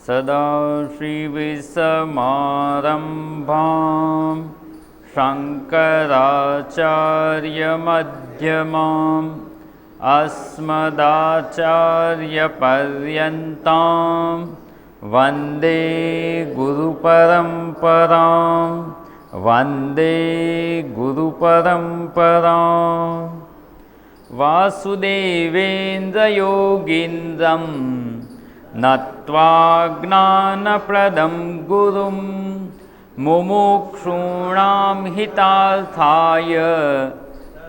સદાશિવસમારંભાં શંકરાચાર્યમધ્યમાम् અસ્મદાચાર્યપર્યન્તાં વંદે ગુરુપરંપરાં વંદે ગુરુપરંપરાં વાસુદેવેન્દ્રયોગીન્દ્રં નત્વા જ્ઞાનપ્રદં ગુરું મુમુક્ષૂણાં હિતાર્થાય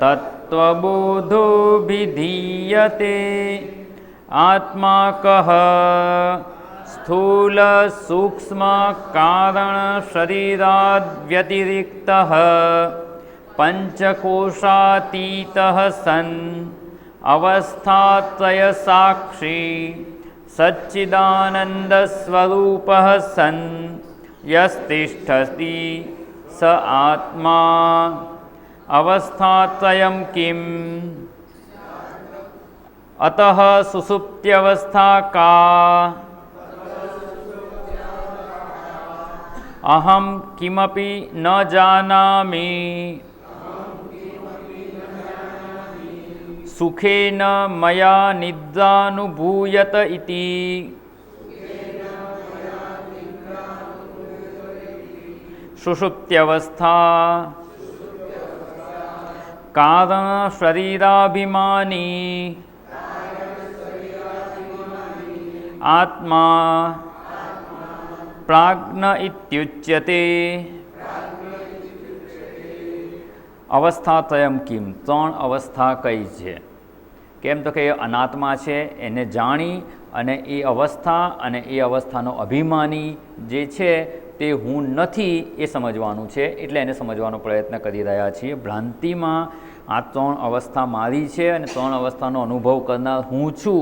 તત્વબોધોభిધીયતે આત્મા કઃ સ્થૂલ સૂક્ષ્મ કારણ શરીરાદ વ્યતિરિક્તઃ પંચકોશાતીતઃ સન અવસ્થાત્રય સાક્ષી સચ્ચિદાનંદ સ્વરૂપઃ સન યસ્તિષ્ઠતિ સ આત્મા અવસ્થાત્રયં કિમ અતઃ સુષુપ્ત્યવસ્થા કા અહમ કિમપી ન જાનામિ સુખેન મયા નિદ્રાનુભૂયત ઇતિ સુષુપ્ત્યવસ્થા કારણ શરીરાભિમાની આત્મા પ્રાજ્ઞ ઇત્યુચ્યતે. અવસ્થાત્રયમ કિમ, ત્રણ અવસ્થા કઈ છે? કેમ તો કે એ અનાત્મા છે, એને જાણી અને એ અવસ્થા અને એ અવસ્થાનો અભિમાની જે છે તે હું નથી એ સમજવાનું છે. એટલે એને સમજવાનો પ્રયત્ન કરી રહ્યા છીએ. ભ્રાંતિમાં આ ત્રણ અવસ્થા મારી છે અને ત્રણ અવસ્થાનો અનુભવ કરનાર હું છું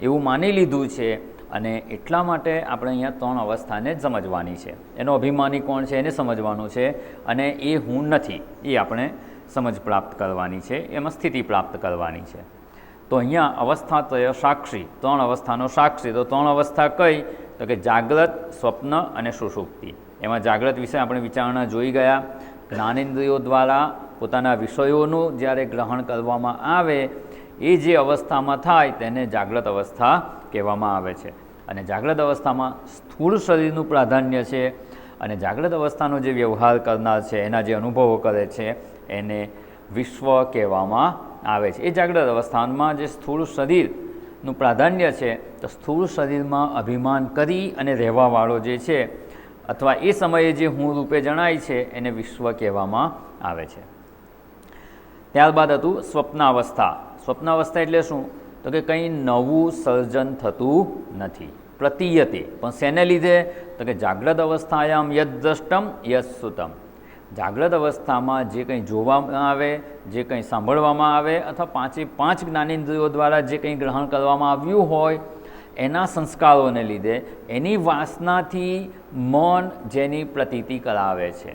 એવું માની લીધું છે અને એટલા માટે આપણે અહીંયા ત્રણ અવસ્થાને જ સમજવાની છે. એનો અભિમાની કોણ છે એને સમજવાનું છે અને એ હું નથી એ આપણે સમજ પ્રાપ્ત કરવાની છે, એમાં સ્થિતિ પ્રાપ્ત કરવાની છે. તો અહીંયા અવસ્થાત્રય સાક્ષી, ત્રણ અવસ્થાનો સાક્ષી. તો ત્રણ અવસ્થા કઈ? તો કે જાગ્રત, સ્વપ્ન અને સુષુપ્તિ. એમાં જાગ્રત વિશે આપણે વિચારણા જોઈ ગયા. જ્ઞાનેન્દ્રિયો દ્વારા પોતાના વિષયોનું જ્યારે ગ્રહણ કરવામાં આવે એ જે અવસ્થામાં થાય તેને જાગ્રત અવસ્થા કહેવામાં આવે છે. અને જાગ્રત અવસ્થામાં સ્થૂળ શરીરનું પ્રાધાન્ય છે અને જાગ્રત અવસ્થાનો જે વ્યવહાર કરનાર છે, એના જે અનુભવો કરે છે એને વિશ્વ કહેવામાં આવે છે. એ જાગ્રત અવસ્થામાં જે સ્થૂળ શરીરનું પ્રાધાન્ય છે તો સ્થૂળ શરીરમાં અભિમાન કરી અને રહેવાવાળો જે છે અથવા એ સમયે જે હું રૂપે જણાય છે એને વિશ્વ કહેવામાં આવે છે. ત્યારબાદ હતું સ્વપ્નાવસ્થા. સ્વપ્નાવસ્થા એટલે શું? તો કે કંઈ નવું સર્જન થતું નથી. પ્રતીયતે, પણ શેને લીધે? તો કે જાગ્રત અવસ્થાયામ યદ દ્રષ્ટમ યદ શ્રુતમ. જાગ્રત અવસ્થામાં જે કંઈ જોવામાં આવે, જે કંઈ સાંભળવામાં આવે અથવા પાંચે પાંચ જ્ઞાનેન્દ્રિયો દ્વારા જે કંઈ ગ્રહણ કરવામાં આવ્યું હોય એના સંસ્કારોને લીધે એની વાસનાથી મન જેની પ્રતીતિ કરાવે છે,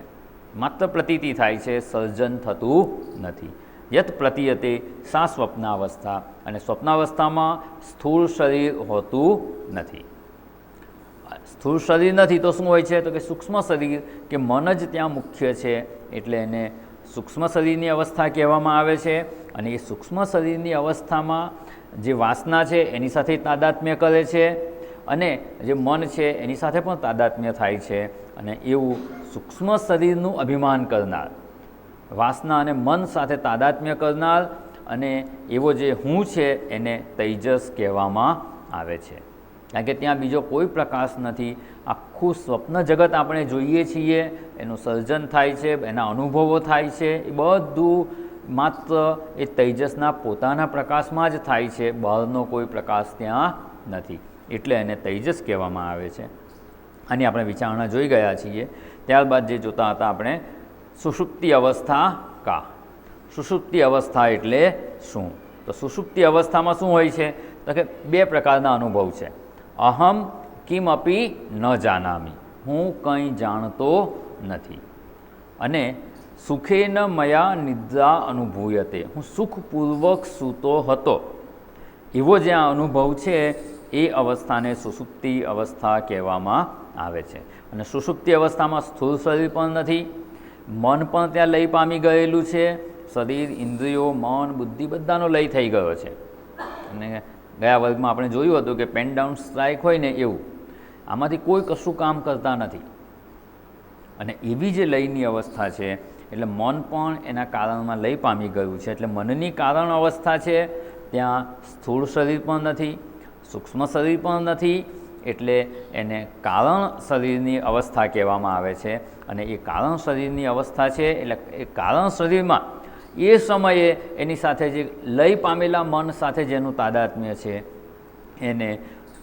માત્ર પ્રતીતિ થાય છે, સર્જન થતું નથી. યત પ્રતીયતે સા સ્વપ્નાવસ્થા. અને સ્વપ્નાવસ્થામાં સ્થૂળ શરીર હોતું નથી. સ્થૂળ શરીર નથી તો શું હોય છે? તો કે સૂક્ષ્મ શરીર કે મન જ ત્યાં મુખ્ય છે, એટલે એને સૂક્ષ્મ શરીરની અવસ્થા કહેવામાં આવે છે. અને એ સૂક્ષ્મ શરીરની અવસ્થામાં જે વાસના છે એની સાથે તાદાત્મ્ય કરે છે અને જે મન છે એની સાથે પણ તાદાત્મ્ય થાય છે. અને એવું સૂક્ષ્મ શરીરનું અભિમાન કરનાર, વાસના અને મન સાથે તાદાત્મ્ય કરનાર અને એવો જે હું છે એને તૈજસ કહેવામાં આવે છે. કારણ કે ત્યાં બીજો કોઈ પ્રકાશ નથી. આખું સ્વપ્ન જગત આપણે જોઈએ છીએ, એનું સર્જન થાય છે, એના અનુભવો થાય છે, એ બધું માત્ર એ તૈજસના પોતાના પ્રકાશમાં જ થાય છે. બહારનો કોઈ પ્રકાશ ત્યાં નથી, એટલે એને તૈજસ કહેવામાં આવે છે. આની આપણે વિચારણા જોઈ ગયા છીએ. ત્યારબાદ જે જોતા હતા આપણે સુષુપ્તિ અવસ્થા કા. સુષુપ્તિ અવસ્થા એટલે શું? તો સુષુપ્તિ અવસ્થામાં શું હોય છે? તો કે બે પ્રકારના અનુભવ છે. અહમ કિમપી ન જાનામી, હું કંઈ જાણતો નથી. અને સુખેન મયા નિદ્રા અનુભૂયતે, હું સુખપૂર્વક સૂતો હતો. એવો જે આ અનુભવ છે એ અવસ્થાને સુષુપ્તિ અવસ્થા કહેવામાં આવે છે. અને સુષુપ્તિ અવસ્થામાં સ્થૂળ શરીર પણ નથી, મન પણ ત્યાં લય પામી ગયેલું છે. શરીર, ઇન્દ્રિયો, મન, બુદ્ધિ બધાનો લય થઈ ગયો છે. અને ગયા વર્ગમાં આપણે જોયું હતું કે પેન ડાઉન સ્ટ્રાઇક હોય ને એવું, આમાંથી કોઈ કશું કામ કરતા નથી. અને એવી જે લયની અવસ્થા છે એટલે મન પણ એના કારણમાં લય પામી ગયું છે. એટલે મનની કારણ અવસ્થા છે, ત્યાં સ્થૂળ શરીર પણ નથી, સૂક્ષ્મ શરીર પણ નથી. એટલે એને કારણ શરીરની અવસ્થા કહેવામાં આવે છે. અને એ કારણ શરીરની અવસ્થા છે એટલે એ કારણ શરીરમાં એ સમયે એની સાથે જે લય પામેલા મન સાથે જેનું તાદાત્મ્ય છે એને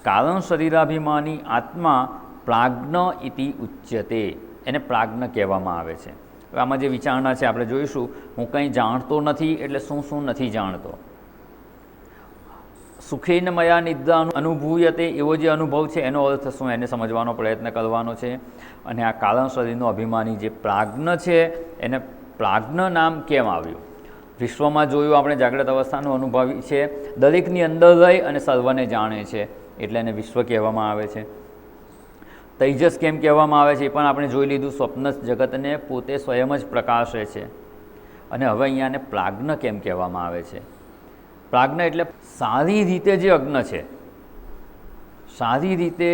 કારણ શરીરાભિમાની આત્મા પ્રાજ્ઞ ઇતિ ઉચ્યતે, એને પ્રાજ્ઞ કહેવામાં આવે છે. હવે આમાં જે વિચારણા છે આપણે જોઈશું. હું કંઈ જાણતો નથી એટલે શું શું નથી જાણતો. સુખેન મયા નિદ્રા અનુભૂયતે એવો જે અનુભવ છે એનો અર્થ શું, એને સમજવાનો પ્રયત્ન કરવાનો છે. અને આ કારણ શરીરનો અભિમાની જે પ્રાજ્ઞ છે એને પ્રાજ્ઞ નામ કેમ આવ્યું? વિશ્વમાં જોયું આપણે જાગ્રત અવસ્થાનું અનુભવી છે, દરેકની અંદર રહી અને સર્વને જાણે છે એટલે એને વિશ્વ કહેવામાં આવે છે. તૈજસ કેમ કહેવામાં આવે છે એ પણ આપણે જોઈ લીધું. સ્વપ્ન જગતને પોતે સ્વયં જ પ્રકાશે છે. અને હવે અહીંયાને પ્રાજ્ઞ કેમ કહેવામાં આવે છે? પ્રાજ્ઞ એટલે સારી રીતે જે અજ્ઞ છે, સારી રીતે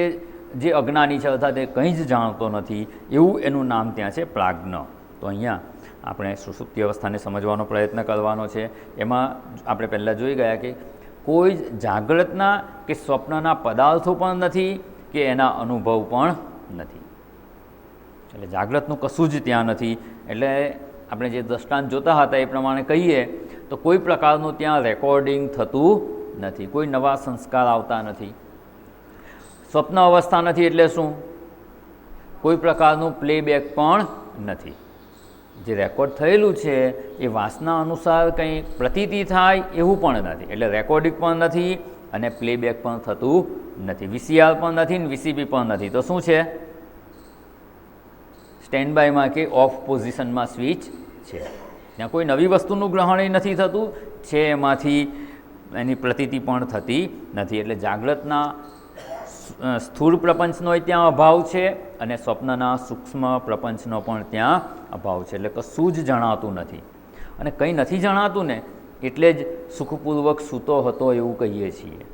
જે અજ્ઞાની છે, અર્થાત એ કંઈ જ જાણતો નથી, એવું એનું નામ ત્યાં છે પ્રાજ્ઞ. તો અહીંયા આપણે સુષુપ્તિ અવસ્થાને સમજવાનો પ્રયત્ન કરવાનો છે. એમાં આપણે પહેલાં જોઈ ગયા કે કોઈ જ જાગ્રતના કે સ્વપ્નના પદાર્થો પણ નથી કે એના અનુભવ પણ નથી. એટલે જાગ્રતનું કશું જ ત્યાં નથી. એટલે આપણે જે દ્રષ્ટાંત જોતા હતા એ પ્રમાણે કહીએ તો કોઈ પ્રકારનું ત્યાં રેકોર્ડિંગ થતું નથી, કોઈ નવા સંસ્કાર આવતા નથી. સ્વપ્ન અવસ્થા નથી એટલે શું? કોઈ પ્રકારનું પ્લેબેક પણ નથી. જે રેકોર્ડ થયેલું છે એ વાસના અનુસાર કંઈ પ્રતીતિ થાય એવું પણ નથી. એટલે રેકોર્ડિંગ પણ નથી અને પ્લેબેક પણ થતું નથી. વીસીઆર પણ નથી ને વીસીપી પણ નથી. તો શું છે? સ્ટેન્ડ બાયમાં કે ઓફ પોઝિશનમાં સ્વિચ છે. ત્યાં કોઈ નવી વસ્તુનું ગ્રહણ નથી થતું છે, એમાંથી એની પ્રતીતિ પણ થતી નથી. એટલે જાગ્રતના સ્થૂળ પ્રપંચનો ત્યાં અભાવ છે અને સ્વપ્નના સૂક્ષ્મ પ્રપંચનો પણ ત્યાં અભાવ છે. એટલે કશું જ જણાતું નથી. અને કંઈ નથી જણાતું ને એટલે જ સુખપૂર્વક સૂતો હતો એવું કહીએ છીએ.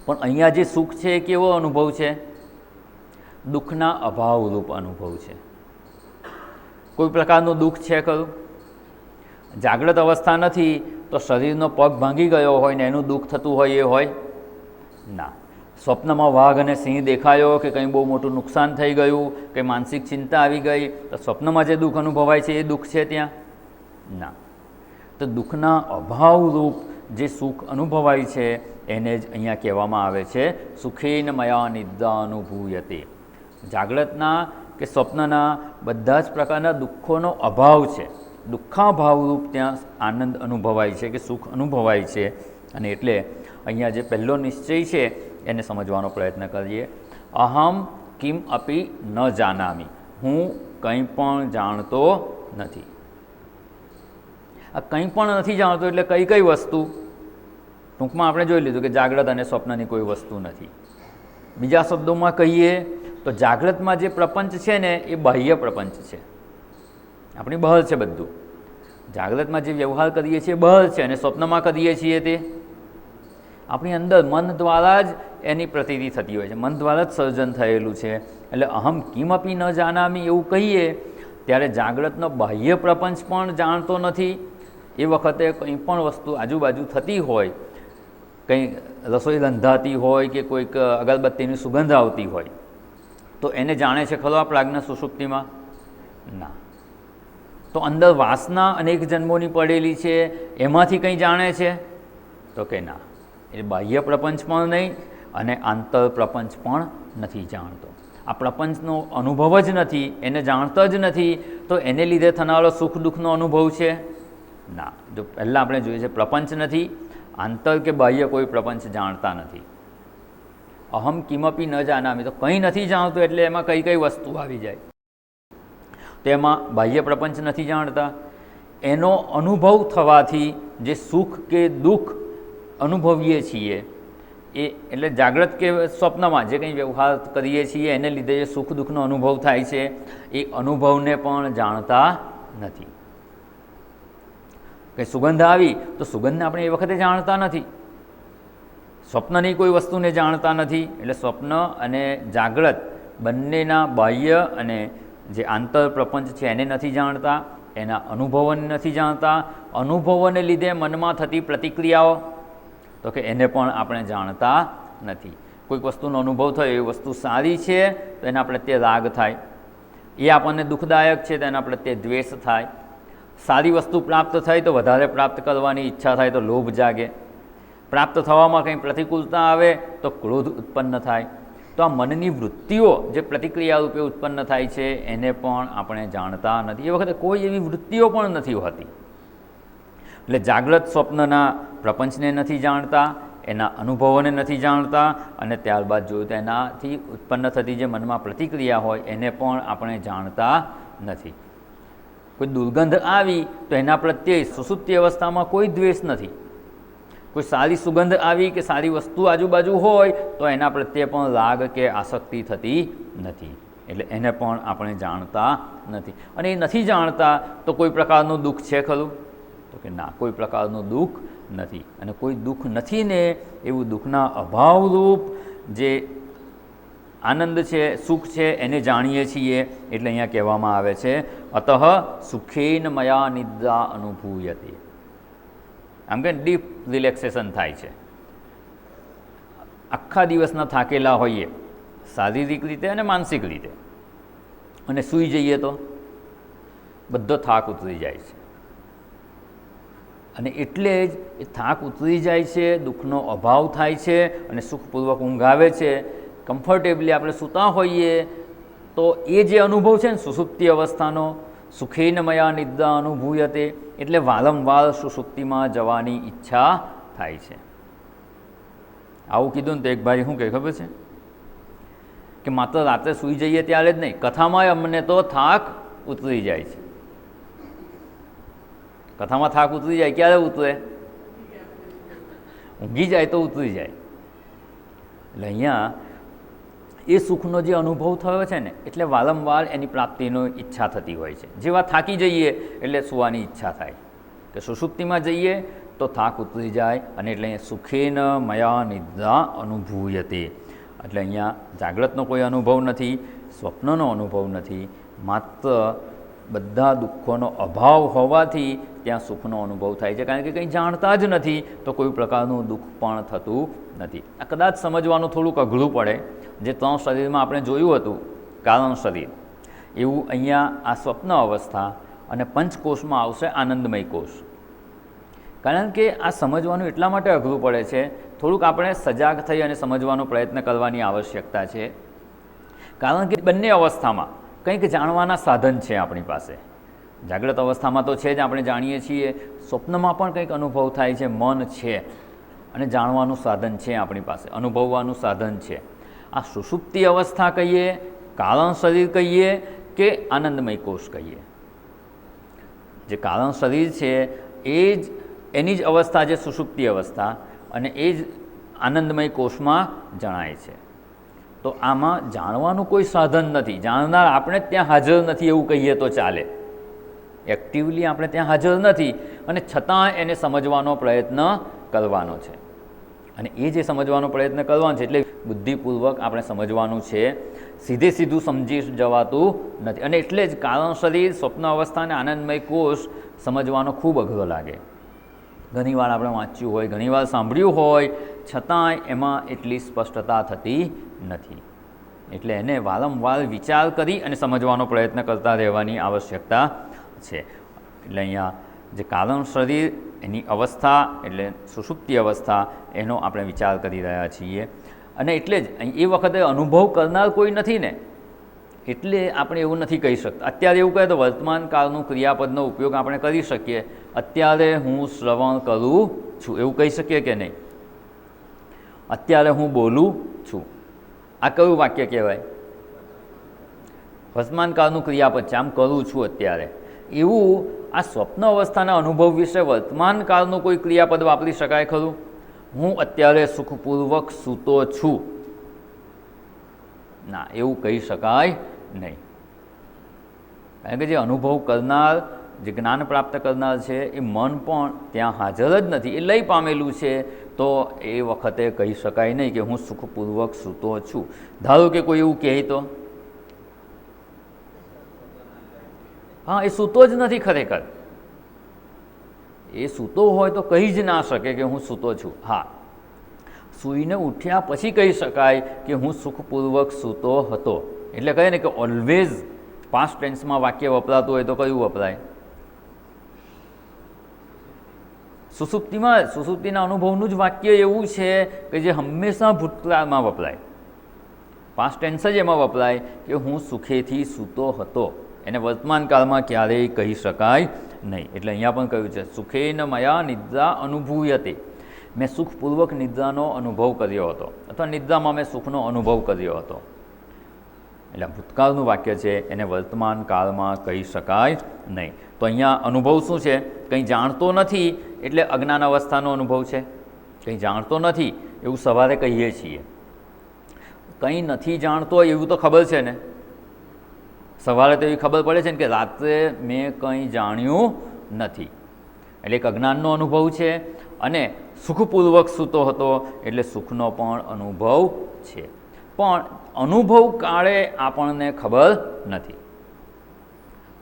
પણ અહીંયા જે સુખ છે એ કેવો અનુભવ છે? દુઃખના અભાવરૂપ અનુભવ છે. કોઈ પ્રકારનું દુઃખ છે ખરું? જાગ્રત અવસ્થા નથી તો શરીરનો પગ ભાંગી ગયો હોય ને એનું દુઃખ થતું હોય એ હોય ના. સ્વપ્નમાં વાઘ અને સિંહ દેખાયો કે કંઈ બહુ મોટું નુકસાન થઈ ગયું, કે માનસિક ચિંતા આવી ગઈ, તો સ્વપ્નમાં જે દુઃખ અનુભવાય છે એ દુઃખ છે ત્યાં? ના. તો દુઃખના અભાવરૂપ જે સુખ અનુભવાય છે એને જ અહીંયા કહેવામાં આવે છે સુખેન મયા નિદ્રા અનુભૂયતે. જાગ્રતના કે સ્વપ્નના બધા જ પ્રકારના દુઃખોનો અભાવ છે, દુઃખાભાવરૂપ ત્યાં આનંદ અનુભવાય છે કે સુખ અનુભવાય છે. અને એટલે અહીંયા જે પહેલો નિશ્ચય છે એને સમજવાનો પ્રયત્ન કરીએ. અહમ કિમ અપી ન જાનામી, હું કંઈ પણ જાણતો નથી. આ કંઈ પણ નથી જાણતો એટલે કઈ કઈ વસ્તુ? ટૂંકમાં આપણે જોઈ લીધું કે જાગ્રત અને સ્વપ્નની કોઈ વસ્તુ નથી. બીજા શબ્દોમાં કહીએ તો જાગ્રતમાં જે પ્રપંચ છે ને એ બાહ્ય પ્રપંચ છે, આપણી બહાર છે બધું. જાગ્રતમાં જે વ્યવહાર કરીએ છીએ બહાર છે અને સ્વપ્નમાં કરીએ છીએ તે આપણી અંદર મન દ્વારા જ એની પ્રતીતિ થતી હોય છે, મન દ્વારા જ સર્જન થયેલું છે. એટલે અહમ કિમપી ન જાનામી એવું કહીએ ત્યારે જાગ્રતનો બાહ્ય પ્રપંચ પણ જાણતો નથી. એ વખતે કંઈ પણ વસ્તુ આજુબાજુ થતી હોય, કંઈ રસોઈ રંધાતી હોય કે કોઈક અગરબત્તીની સુગંધ આવતી હોય તો એને જાણે છે ખરો આ પ્રાજ્ઞ સુષુપ્તિમાં? ના. તો અંદર વાસના અનેક જન્મોની પડેલી છે એમાંથી કંઈ જાણે છે? તો કે ના. એ બાહ્ય પ્રપંચ પણ નહીં અને આંતર પ્રપંચ પણ નથી જાણતો. આ પ્રપંચનો અનુભવ જ નથી, એને જાણતો જ નથી, તો એને લીધે થનારો સુખ દુઃખનો અનુભવ છે? ના. જો પહેલાં આપણે જોઈએ છે પ્રપંચ નથી, આંતર કે બાહ્ય કોઈ પ્રપંચ જાણતા નથી. અહમ કિમપી ન જાનામી તો કંઈ નથી જાણતું એટલે એમાં કઈ કઈ વસ્તુ આવી જાય? તો એમાં બાહ્ય પ્રપંચ નથી જાણતા, એનો અનુભવ થવાથી જે સુખ કે દુઃખ અનુભવીએ છીએ એ એટલે જાગ્રત કે સ્વપ્નમાં જે કંઈ વ્યવહાર કરીએ છીએ એને લીધે જે સુખ દુઃખનો અનુભવ થાય છે એ અનુભવને પણ જાણતા નથી. કંઈ સુગંધ આવી તો સુગંધને આપણે એ વખતે જાણતા નથી, સ્વપ્નની કોઈ વસ્તુને જાણતા નથી. એટલે સ્વપ્ન અને જાગ્રત બંનેના બાહ્ય અને જે આંતર પ્રપંચ છે એને નથી જાણતા, એના અનુભવોને નથી જાણતા. અનુભવોને લીધે મનમાં થતી પ્રતિક્રિયાઓ તો કે એને પણ આપણે જાણતા નથી. કોઈક વસ્તુનો અનુભવ થયો, એ વસ્તુ સારી છે તો એના પ્રત્યે રાગ થાય, એ આપણને દુઃખદાયક છે તો એના પ્રત્યે દ્વેષ થાય. સારી વસ્તુ પ્રાપ્ત થાય તો વધારે પ્રાપ્ત કરવાની ઈચ્છા થાય તો લોભ જાગે, પ્રાપ્ત થવામાં કંઈ પ્રતિકૂળતા આવે તો ક્રોધ ઉત્પન્ન થાય. તો આ મનની વૃત્તિઓ જે પ્રતિક્રિયા રૂપે ઉત્પન્ન થાય છે એને પણ આપણે જાણતા નથી. એ વખતે કોઈ એવી વૃત્તિઓ પણ નથી હોતી. એટલે જાગ્રત સ્વપ્નના પ્રપંચને નથી જાણતા, એના અનુભવોને નથી જાણતા, અને ત્યારબાદ જોયું તો એનાથી ઉત્પન્ન થતી જે મનમાં પ્રતિક્રિયા હોય એને પણ આપણે જાણતા નથી. કોઈ દુર્ગંધ આવી તો એના પ્રત્યે સુષુપ્તિ અવસ્થામાં કોઈ દ્વેષ નથી. કોઈ સારી સુગંધ આવી કે સારી વસ્તુ આજુબાજુ હોય તો એના પ્રત્યે પણ રાગ કે આસક્તિ થતી નથી. એટલે એને પણ આપણે જાણતા નથી. અને એ નથી જાણતા તો કોઈ પ્રકારનું દુઃખ છે ખરું? તો કે ના, કોઈ પ્રકારનું દુઃખ નથી. અને કોઈ દુઃખ નથી ને એવું દુઃખના અભાવરૂપ જે આનંદ છે, સુખ છે, એને જાણીએ છીએ. એટલે અહીંયા કહેવામાં આવે છે અતઃ સુખેન મયા નિદ્રા અનુભૂયતે. આમ કે ડીપ રિલેક્સેશન થાય છે. આખા દિવસના થાકેલા હોઈએ શારીરિક રીતે અને માનસિક રીતે, અને સૂઈ જઈએ તો બધો થાક ઉતરી જાય છે. અને એટલે જ એ થાક ઉતરી જાય છે, દુઃખનો અભાવ થાય છે અને સુખપૂર્વક ઊંઘ આવે છે. કમ્ફર્ટેબલી આપણે સૂતા હોઈએ તો એ જે અનુભવ છે ને સુષુપ્તિ અવસ્થાનો, સુખેન મયા નિદ્રા અનુભૂયતે, એટલે વારંવાર સુષુપ્તિમાં જવાની ઈચ્છા થાય છે. આવું કીધું ને તો એક ભાઈ શું કહે ખબર છે કે માત્ર રાત્રે સૂઈ જઈએ ત્યારે જ નહીં, કથામાં અમને તો થાક ઉતરી જાય છે. કથામાં થાક ઉતરી જાય, ક્યારે ઉતરે? ઊંઘી જાય તો ઉતરી જાય. એટલે અહીંયા એ સુખનો જે અનુભવ થયો છે ને એટલે વારંવાર એની પ્રાપ્તિનો ઈચ્છા થતી હોય છે. જેવા થાકી જઈએ એટલે સૂવાની ઈચ્છા થાય, કે સુષુપ્તિમાં જઈએ તો થાક ઉતરી જાય. અને એટલે અહીંયા સુખેન મયા નિદ્રા અનુભૂયતે. એટલે અહીંયા જાગ્રતનો કોઈ અનુભવ નથી, સ્વપ્નનો અનુભવ નથી, માત્ર બધા દુઃખોનો અભાવ હોવાથી ત્યાં સુખનો અનુભવ થાય છે. કારણ કે કંઈ જાણતા જ નથી તો કોઈ પ્રકારનું દુઃખ પણ થતું નથી. આ કદાચ સમજવાનું થોડુંક અઘરું પડે. જે 3 શરીરમાં આપણે જોયું હતું કારણ શરીર, એવું અહીંયા આ સ્વપ્ન અવસ્થા અને પંચકોશમાં આવશે આનંદમય કોષ. કારણ કે આ સમજવાનું એટલા માટે અઘરું પડે છે, થોડુંક આપણે સજાગ થઈ અને સમજવાનો પ્રયત્ન કરવાની આવશ્યકતા છે. કારણ કે બંને અવસ્થામાં કંઈક જાણવાના સાધન છે આપણી પાસે. જાગ્રત અવસ્થામાં તો છે જ, આપણે જાણીએ છીએ. સ્વપ્નમાં પણ કંઈક અનુભવ થાય છે, મન છે અને જાણવાનું સાધન છે આપણી પાસે, અનુભવવાનું સાધન છે. આ સુષુપ્તિ અવસ્થા કહીએ, કારણ શરીર કહીએ કે આનંદમય કોષ કહીએ, જે કારણ શરીર છે એ જ એની જ અવસ્થા છે સુષુપ્તિ અવસ્થા, અને એ જ આનંદમય કોષમાં જણાય છે. તો આમાં જાણવાનું કોઈ સાધન નથી, જાણનાર આપણે ત્યાં હાજર નથી એવું કહીએ તો ચાલે. એક્ટિવલી આપણે ત્યાં હાજર નથી અને છતાં એને સમજવાનો પ્રયત્ન કરવાનો છે. અને એ જે સમજવાનો પ્રયત્ન કરવાનો છે એટલે બુદ્ધિપૂર્વક આપણે સમજવાનું છે, સીધે સીધું સમજી જવાતું નથી. અને એટલે જ કારણ શરીર, સ્વપ્ન અવસ્થા અને આનંદમય કોષ સમજવાનો ખૂબ અઘરો લાગે. ઘણીવાર આપણે વાંચ્યું હોય, ઘણીવાર સાંભળ્યું હોય, છતાંય એમાં એટલી સ્પષ્ટતા થતી નથી. એટલે એને વારંવાર વિચાર કરી અને સમજવાનો પ્રયત્ન કરતા રહેવાની આવશ્યકતા છે. એટલે અહીંયા જે કારણ શરીર એની અવસ્થા એટલે સુષુપ્તિ અવસ્થા એનો આપણે વિચાર કરી રહ્યા છીએ. અને એટલે જ એ વખતે અનુભવ કરનાર કોઈ નથી ને, એટલે આપણે એવું નથી કહી શકતા. અત્યારે એવું કહે તો વર્તમાન કાળનું ક્રિયાપદનો ઉપયોગ આપણે કરી શકીએ. અત્યારે હું શ્રવણ કરું છું એવું કહી શકીએ કે નહીં? અત્યારે હું બોલું છું, આ કયું વાક્ય કહેવાય? વર્તમાન કાળનું ક્રિયાપદ છે, આમ કરું છું અત્યારે. એવું આ સ્વપ્ન અવસ્થાના અનુભવ વિશે વર્તમાન કાળનું કોઈ ક્રિયાપદ વાપરી શકાય ખરું? હું અત્યારે સુખપૂર્વક સૂતો છું. ના, એવું કહી શકાય નહીં. કારણ કે જે અનુભવ કરનાર, જે જ્ઞાન પ્રાપ્ત કરનાર છે એ મન પણ ત્યાં હાજર જ નથી, એ લઈ પામેલું છે. તો એ વખતે કહી શકાય નહીં કે હું સુખપૂર્વક સૂતો છું. ધારો કે કોઈ એવું કહે તો હા, એ સૂતો જ નથી ખરેખર. એ સૂતો હોય તો કહી જ ના શકે કે હું સૂતો છું. હા, સૂઈને ઉઠ્યા પછી કહી શકાય કે હું સુખપૂર્વક સૂતો હતો. એટલે કહે ને કે ઓલવેઝ પાસ્ટ ટેન્સમાં વાક્ય વપરાતું હોય તો કયું વપરાય? સુષુપ્તિના અનુભવનું જ વાક્ય એવું છે કે જે હંમેશા ભૂતકાળમાં વપરાય. પાસ્ટ ટેન્સ જ એમાં વપરાય કે હું સુખેથી સૂતો હતો. એને વર્તમાન કાળમાં ક્યારેય કહી શકાય નહીં. એટલે અહીંયા પણ કહ્યું છે સુખેન મયા નિદ્રા અનુભૂયતે. મેં સુખપૂર્વક નિદ્રાનો અનુભવ કર્યો હતો, અથવા નિદ્રામાં મેં સુખનો અનુભવ કર્યો હતો. એટલે ભૂતકાળનું વાક્ય છે, એને વર્તમાન કાળમાં કહી શકાય નહીં. તો અહીંયા અનુભવ શું છે? કંઈ જાણતો નથી એટલે અજ્ઞાન અવસ્થાનો અનુભવ છે. કંઈ જાણતો નથી એવું સવારે કહીએ છીએ. કંઈ નથી જાણતો એવું તો ખબર છે ને. સવારે તો એવી ખબર પડે છે ને કે રાત્રે મેં કંઈ જાણ્યું નથી, એટલે એક અજ્ઞાનનો અનુભવ છે. અને સુખપૂર્વક સૂતો હતો એટલે સુખનો પણ અનુભવ છે. પણ અનુભવ કાળે આપણને ખબર નથી,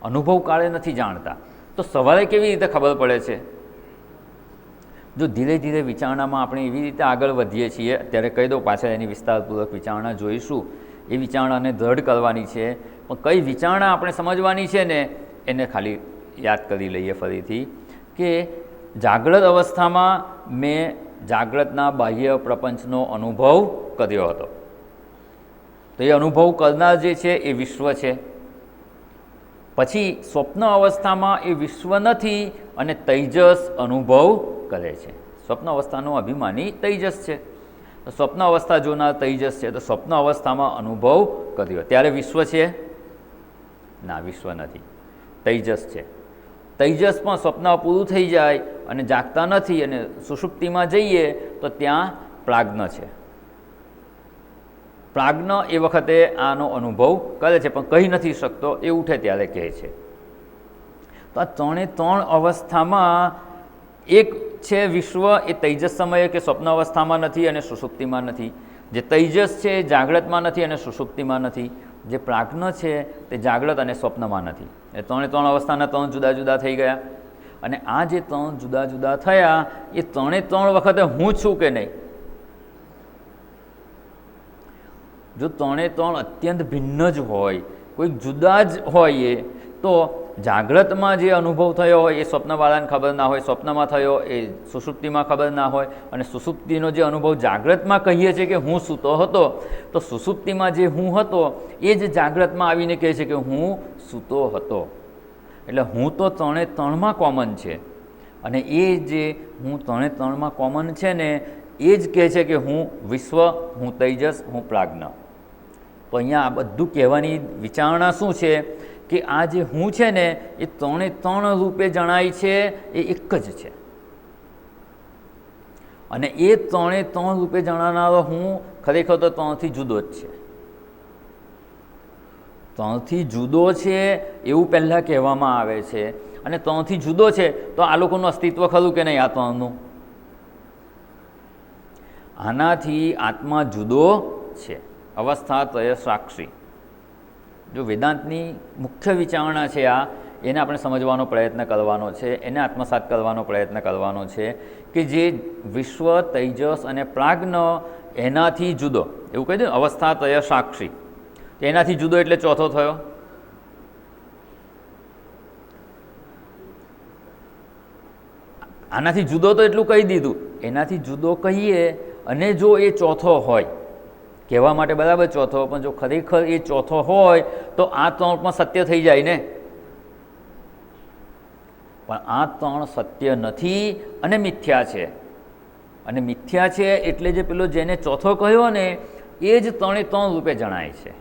અનુભવ કાળે નથી જાણતા. તો સવારે કેવી રીતે ખબર પડે છે? જો ધીરે ધીરે વિચારણામાં આપણે એવી રીતે આગળ વધીએ છીએ, અત્યારે કહી દઉં, પાછળ એની વિસ્તારપૂર્વક વિચારણા જોઈશું. એ વિચારણાને દૃઢ કરવાની છે. પણ કઈ વિચારણા આપણે સમજવાની છે ને, એને ખાલી યાદ કરી લઈએ ફરીથી. કે જાગ્રત અવસ્થામાં મેં જાગ્રતના બાહ્ય પ્રપંચનો અનુભવ કર્યો હતો. તો એ અનુભવ કરનાર જે છે એ વિશ્વ છે. પછી સ્વપ્ન અવસ્થામાં એ વિશ્વ નથી અને તૈજસ અનુભવ કરે છે. સ્વપ્ન અવસ્થાનો અભિમાની તૈજસ છે. તો સ્વપ્ન અવસ્થા જોનાર તૈજસ છે. તો સ્વપ્ન અવસ્થામાં અનુભવ કર્યો ત્યારે વિશ્વ છે? ના, વિશ્વ નથી, તૈજસ છે. તૈજસ પણ સ્વપ્ન પૂરું થઈ જાય અને જાગતા નથી અને સુષુપ્તિમાં જઈએ તો ત્યાં પ્રાજ્ઞ છે. પ્રાજ્ઞ એ વખતે આનો અનુભવ કરે છે પણ કહી નથી શકતો, એ ઉઠે ત્યારે કહે છે. તો આ ત્રણ અવસ્થામાં એક છે વિશ્વ, એ તૈજસ સમયે કે સ્વપ્ન અવસ્થામાં નથી અને સુષુપ્તિમાં નથી. જે તૈજસ છે એ જાગ્રતમાં નથી અને સુષુપ્તિમાં નથી. જે પ્રાજ્ઞ છે તે જાગ્રત અને સ્વપ્નમાં નથી. એ ત્રણ અવસ્થાના ત્રણ જુદા જુદા થઈ ગયા. અને આ જે ત્રણ જુદા જુદા થયા એ ત્રણ વખતે હું છું કે નહીં? જો ત્રણ અત્યંત ભિન્ન જ હોય, કોઈક જુદા જ હોય, એ તો જાગ્રતમાં જે અનુભવ થયો હોય એ સ્વપ્નવાળાને ખબર ના હોય, સ્વપ્નમાં થયો એ સુષુપ્તિમાં ખબર ના હોય, અને સુષુપ્તિનો જે અનુભવ જાગ્રતમાં કહીએ છીએ કે હું સૂતો હતો, તો સુષુપ્તિમાં જે હું હતો એ જ જાગ્રતમાં આવીને કહે છે કે હું સૂતો હતો. એટલે હું તો ત્રણમાં કોમન છે. અને એ જે હું ત્રણમાં કોમન છે ને, એ જ કહે છે કે હું વિશ્વ, હું તૈજસ, હું પ્રાજ્ઞ. તો અહીંયા આ બધું કહેવાની વિચારણા શું છે કે આ જે હું છે ને એ ત્રણ રૂપે જણાય છે, એ એક જ છે. અને એ ત્રણ રૂપે જણાવનારો હું ખરેખર તો ત્રણથી જુદો જ છે. ત્રણથી જુદો છે એવું પહેલાં કહેવામાં આવે છે. અને ત્રણથી જુદો છે તો આ લોકોનું અસ્તિત્વ ખરું કે નહીં? આ ત્રણનું આનાથી આત્મા જુદો છે. અવસ્થા ત્રય સાક્ષી. જો વેદાંતની મુખ્ય વિચારણા છે આ, એને આપણે સમજવાનો પ્રયત્ન કરવાનો છે, એને આત્મસાત કરવાનો પ્રયત્ન કરવાનો છે કે જે વિશ્વ, તૈજસ અને પ્રાજ્ઞ એનાથી જુદો, એવું કહી દે અવસ્થા ત્રય સાક્ષી. એનાથી જુદો એટલે ચોથો થયો. આનાથી જુદો તો એટલું કહી દીધું, એનાથી જુદો કહીએ અને જો એ ચોથો હોય, કહેવા માટે બરાબર ચોથો, પણ જો ખરેખર એ ચોથો હોય તો આ ત્રણ પણ સત્ય થઈ જાય ને. પણ આ ત્રણ સત્ય નથી અને મિથ્યા છે. અને મિથ્યા છે એટલે જે પેલો જેને ચોથો કહ્યો ને એ જ ત્રણ રૂપે જણાય છે.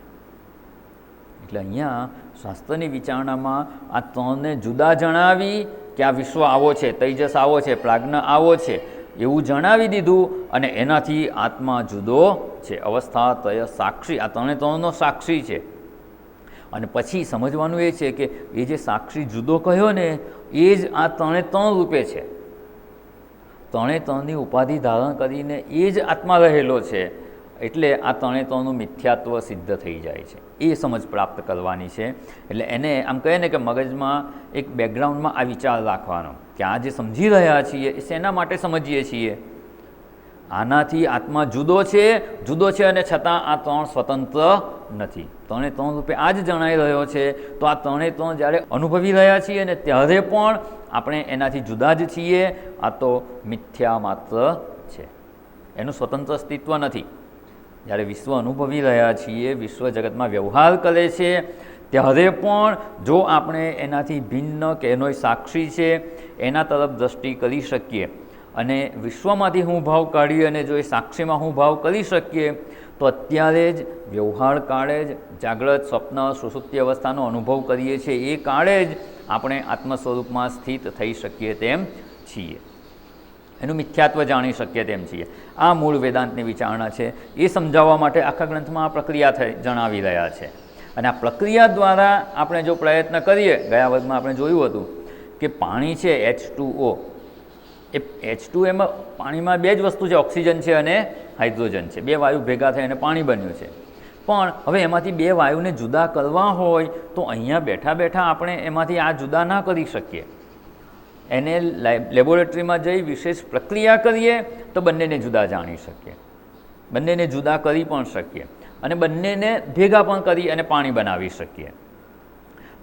એટલે અહીંયા શાસ્ત્રની વિચારણામાં આ ત્રણને જુદા જણાવી કે આ વિશ્વ આવો છે, તૈજસ આવો છે, પ્રાજ્ઞ આવો છે, એવું જણાવી દીધું અને એનાથી આત્મા જુદો છે. અવસ્થા તય સાક્ષી, આ ત્રણે ત્રણનો સાક્ષી છે. અને પછી સમજવાનું એ છે કે એ જે સાક્ષી જુદો કહ્યો ને એ જ આ ત્રણે ત્રણ રૂપે છે. ત્રણે ત્રણની ઉપાધિ ધારણ કરીને એ જ આત્મા રહેલો છે. એટલે આ ત્રણે ત્રણનું મિથ્યાત્વ સિદ્ધ થઈ જાય છે. એ સમજ પ્રાપ્ત કરવાની છે. એટલે એને આમ કહે ને કે મગજમાં એક બેકગ્રાઉન્ડમાં આ વિચાર રાખવાનો કે આ જે સમજી રહ્યા છીએ એ શેના માટે સમજીએ છીએ. આનાથી આત્મા જુદો છે અને છતાં આ ત્રણ સ્વતંત્ર નથી. ત્રણે ત્રણ રૂપે આ જ જણાઈ રહ્યો છે. તો આ ત્રણે ત્રણ જ્યારે અનુભવી રહ્યા છીએ ને ત્યારે પણ આપણે એનાથી જુદા જ છીએ. આ તો મિથ્યા માત્ર છે, એનું સ્વતંત્ર અસ્તિત્વ નથી. જ્યારે વિશ્વ અનુભવી રહ્યા છીએ, વિશ્વ જગતમાં વ્યવહાર કરે છે, ત્યારે પણ જો આપણે એનાથી ભિન્ન કે એનો સાક્ષી છે એના તરફ દ્રષ્ટિ કરી શકીએ અને વિશ્વમાંથી હું ભાવ કાઢીએ અને જો એ સાક્ષીમાં હું ભાવ કરી શકીએ તો અત્યારે જ વ્યવહાર કાળે જ જાગ્રત સ્વપ્ન સુષુપ્તિ અવસ્થાનો અનુભવ કરીએ છીએ એ કાળે જ આપણે આત્મ સ્વરૂપમાં સ્થિત થઈ શકીએ તેમ છીએ. એનું મિથ્યાત્વ જાણી શકીએ તેમ છીએ. આ મૂળ વેદાંતની વિચારણા છે. એ સમજાવવા માટે આખા ગ્રંથમાં આ પ્રક્રિયા જણાવી રહ્યા છે. અને આ પ્રક્રિયા દ્વારા આપણે જો પ્રયત્ન કરીએ, ગયા વર્ગમાં આપણે જોયું હતું કે પાણી છે H2O, એ H2 એમાં પાણીમાં બે જ વસ્તુ છે, ઓક્સિજન છે અને હાઇડ્રોજન છે. બે વાયુ ભેગા થઈ અને પાણી બન્યું છે. પણ હવે એમાંથી બે વાયુને જુદા કરવા હોય તો અહીંયા બેઠા બેઠા આપણે એમાંથી આ જુદા ના કરી શકીએ. એને લેબોરેટરીમાં જઈ વિશેષ પ્રક્રિયા કરીએ તો બંનેને જુદા જાણી શકીએ, બંનેને જુદા કરી પણ શકીએ અને બંનેને ભેગા પણ કરી અને પાણી બનાવી શકીએ.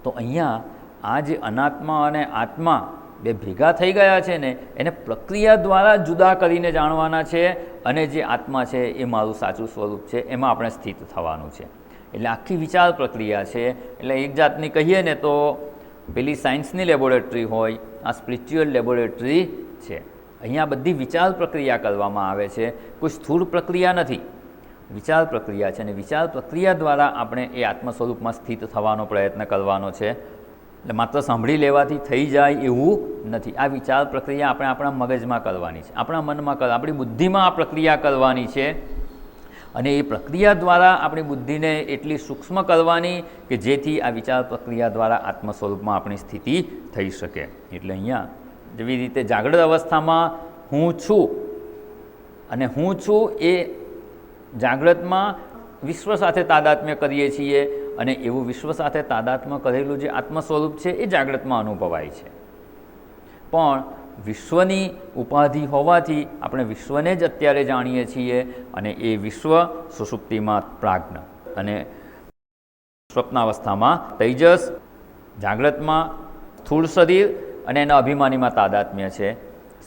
તો અહીંયા આ જે અનાત્મા અને આત્મા બે ભેગા થઈ ગયા છે ને એને પ્રક્રિયા દ્વારા જુદા કરીને જાણવાના છે અને જે આત્મા છે એ મારું સાચું સ્વરૂપ છે એમાં આપણે સ્થિત થવાનું છે. એટલે આખી વિચાર પ્રક્રિયા છે. એટલે એક જાતની કહીએ ને તો પેલી સાયન્સની લેબોરેટરી હોય, આ સ્પિરિચ્યુઅલ લેબોરેટરી છે. અહીંયા બધી વિચાર પ્રક્રિયા કરવામાં આવે છે, કોઈ સ્થૂળ પ્રક્રિયા નથી, વિચાર પ્રક્રિયા છે. અને વિચાર પ્રક્રિયા દ્વારા આપણે એ આત્મ સ્વરૂપમાં સ્થિત થવાનો પ્રયત્ન કરવાનો છે. એટલે માત્ર સાંભળી લેવાથી થઈ જાય એવું નથી. આ વિચાર પ્રક્રિયા આપણે આપણા મગજમાં કરવાની છે, આપણા મનમાં આપણી બુદ્ધિમાં આ પ્રક્રિયા કરવાની છે. અને એ પ્રક્રિયા દ્વારા આપણી બુદ્ધિને એટલી સૂક્ષ્મ કરવાની કે જેથી આ વિચાર પ્રક્રિયા દ્વારા આત્મ સ્વરૂપમાં આપણી સ્થિતિ થઈ શકે. એટલે અહીંયા જેવી રીતે જાગૃત અવસ્થામાં હું છું અને હું છું એ જાગ્રતમાં વિશ્વ સાથે તાદાત્મ્ય કરીએ છીએ અને એવું વિશ્વ સાથે તાદાત્મ્ય કરેલું જે આત્મ સ્વરૂપ છે એ જાગ્રતમાં અનુભવાય છે. પણ વિશ્વની ઉપાધિ હોવાથી આપણે વિશ્વને જ અત્યારે જાણીએ છીએ અને એ વિશ્વ સુષુપ્તિમાં પ્રાજ્ઞ અને સ્વપ્નાવસ્થામાં તૈજસ, જાગ્રતમાં સ્થૂળ શરીર અને એના અભિમાનીમાં તાદાત્મ્ય છે,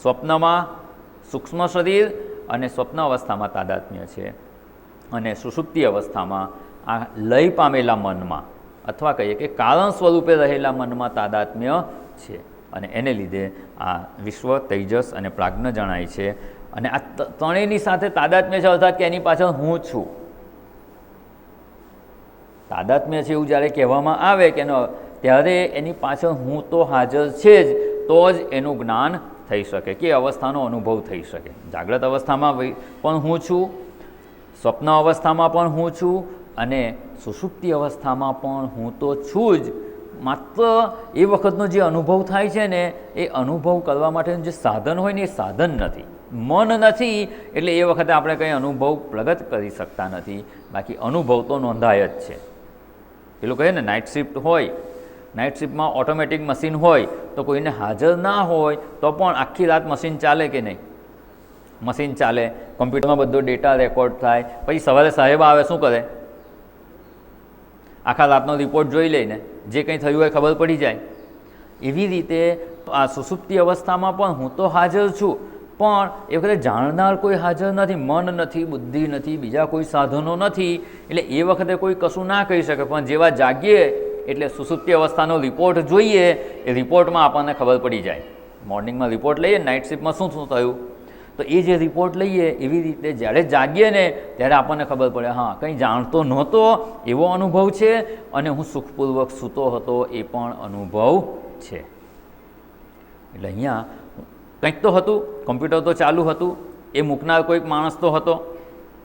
સ્વપ્નમાં સૂક્ષ્મ શરીર અને સ્વપ્ન અવસ્થામાં તાદાત્મ્ય છે અને સુષુપ્તિ અવસ્થામાં આ લય પામેલા મનમાં અથવા કહીએ કે કારણ સ્વરૂપે રહેલા મનમાં તાદાત્મ્ય છે. અને એને લીધે આ વિશ્વ તૈજસ અને પ્રાજ્ઞ જણાય છે. અને આ ત્રણેયની સાથે તાદાત્મ્ય છે અર્થાત કે એની પાછળ હું છું. તાદાત્મ્ય છે એવું જ્યારે કહેવામાં આવે કે ત્યારે એની પાછળ હું તો હાજર છે જ, તો જ એનું જ્ઞાન થઈ શકે કે અવસ્થાનો અનુભવ થઈ શકે. જાગ્રત અવસ્થામાં પણ હું છું, સ્વપ્ન અવસ્થામાં પણ હું છું અને સુષુપ્તિ અવસ્થામાં પણ હું તો છું જ. માત્ર એ વખતનો જે અનુભવ થાય છે ને એ અનુભવ કરવા માટેનું જે સાધન હોય ને એ સાધન નથી, મન નથી. એટલે એ વખતે આપણે કંઈ અનુભવ પ્રગટ કરી શકતા નથી. બાકી અનુભવ તો નોંધાય જ છે. પેલું કહે ને નાઇટ શિફ્ટ હોય, નાઇટ શિફ્ટમાં ઓટોમેટિક મશીન હોય તો કોઈને હાજર ના હોય તો પણ આખી રાત મશીન ચાલે કે નહીં? મશીન ચાલે, કમ્પ્યુટરમાં બધો ડેટા રેકોર્ડ થાય, પછી સવારે સાહેબ આવે શું કરે? આખા રાતનો રિપોર્ટ જોઈ લઈને જે કંઈ થયું હોય ખબર પડી જાય. એવી રીતે આ સુષુપ્તિ અવસ્થામાં પણ હું તો હાજર છું, પણ એ વખતે જાણનાર કોઈ હાજર નથી, મન નથી, બુદ્ધિ નથી, બીજા કોઈ સાધનો નથી. એટલે એ વખતે કોઈ કશું ના કહી શકે. પણ જેવા જાગીએ એટલે સુષુપ્તિ અવસ્થાનો રિપોર્ટ જોઈએ, એ રિપોર્ટમાં આપણને ખબર પડી જાય. મોર્નિંગમાં રિપોર્ટ લઈએ નાઇટ શિફ્ટમાં શું શું થયું, તો એ જે રિપોર્ટ લઈએ એવી રીતે જ્યારે જાગીએ ને ત્યારે આપણને ખબર પડે હા કંઈ જાણતો નહોતો એવો અનુભવ છે અને હું સુખપૂર્વક સૂતો હતો એ પણ અનુભવ છે. એટલે અહીંયા કંઈક તો હતું, કોમ્પ્યુટર તો ચાલુ હતું, એ મૂકનાર કોઈક માણસ તો હતો,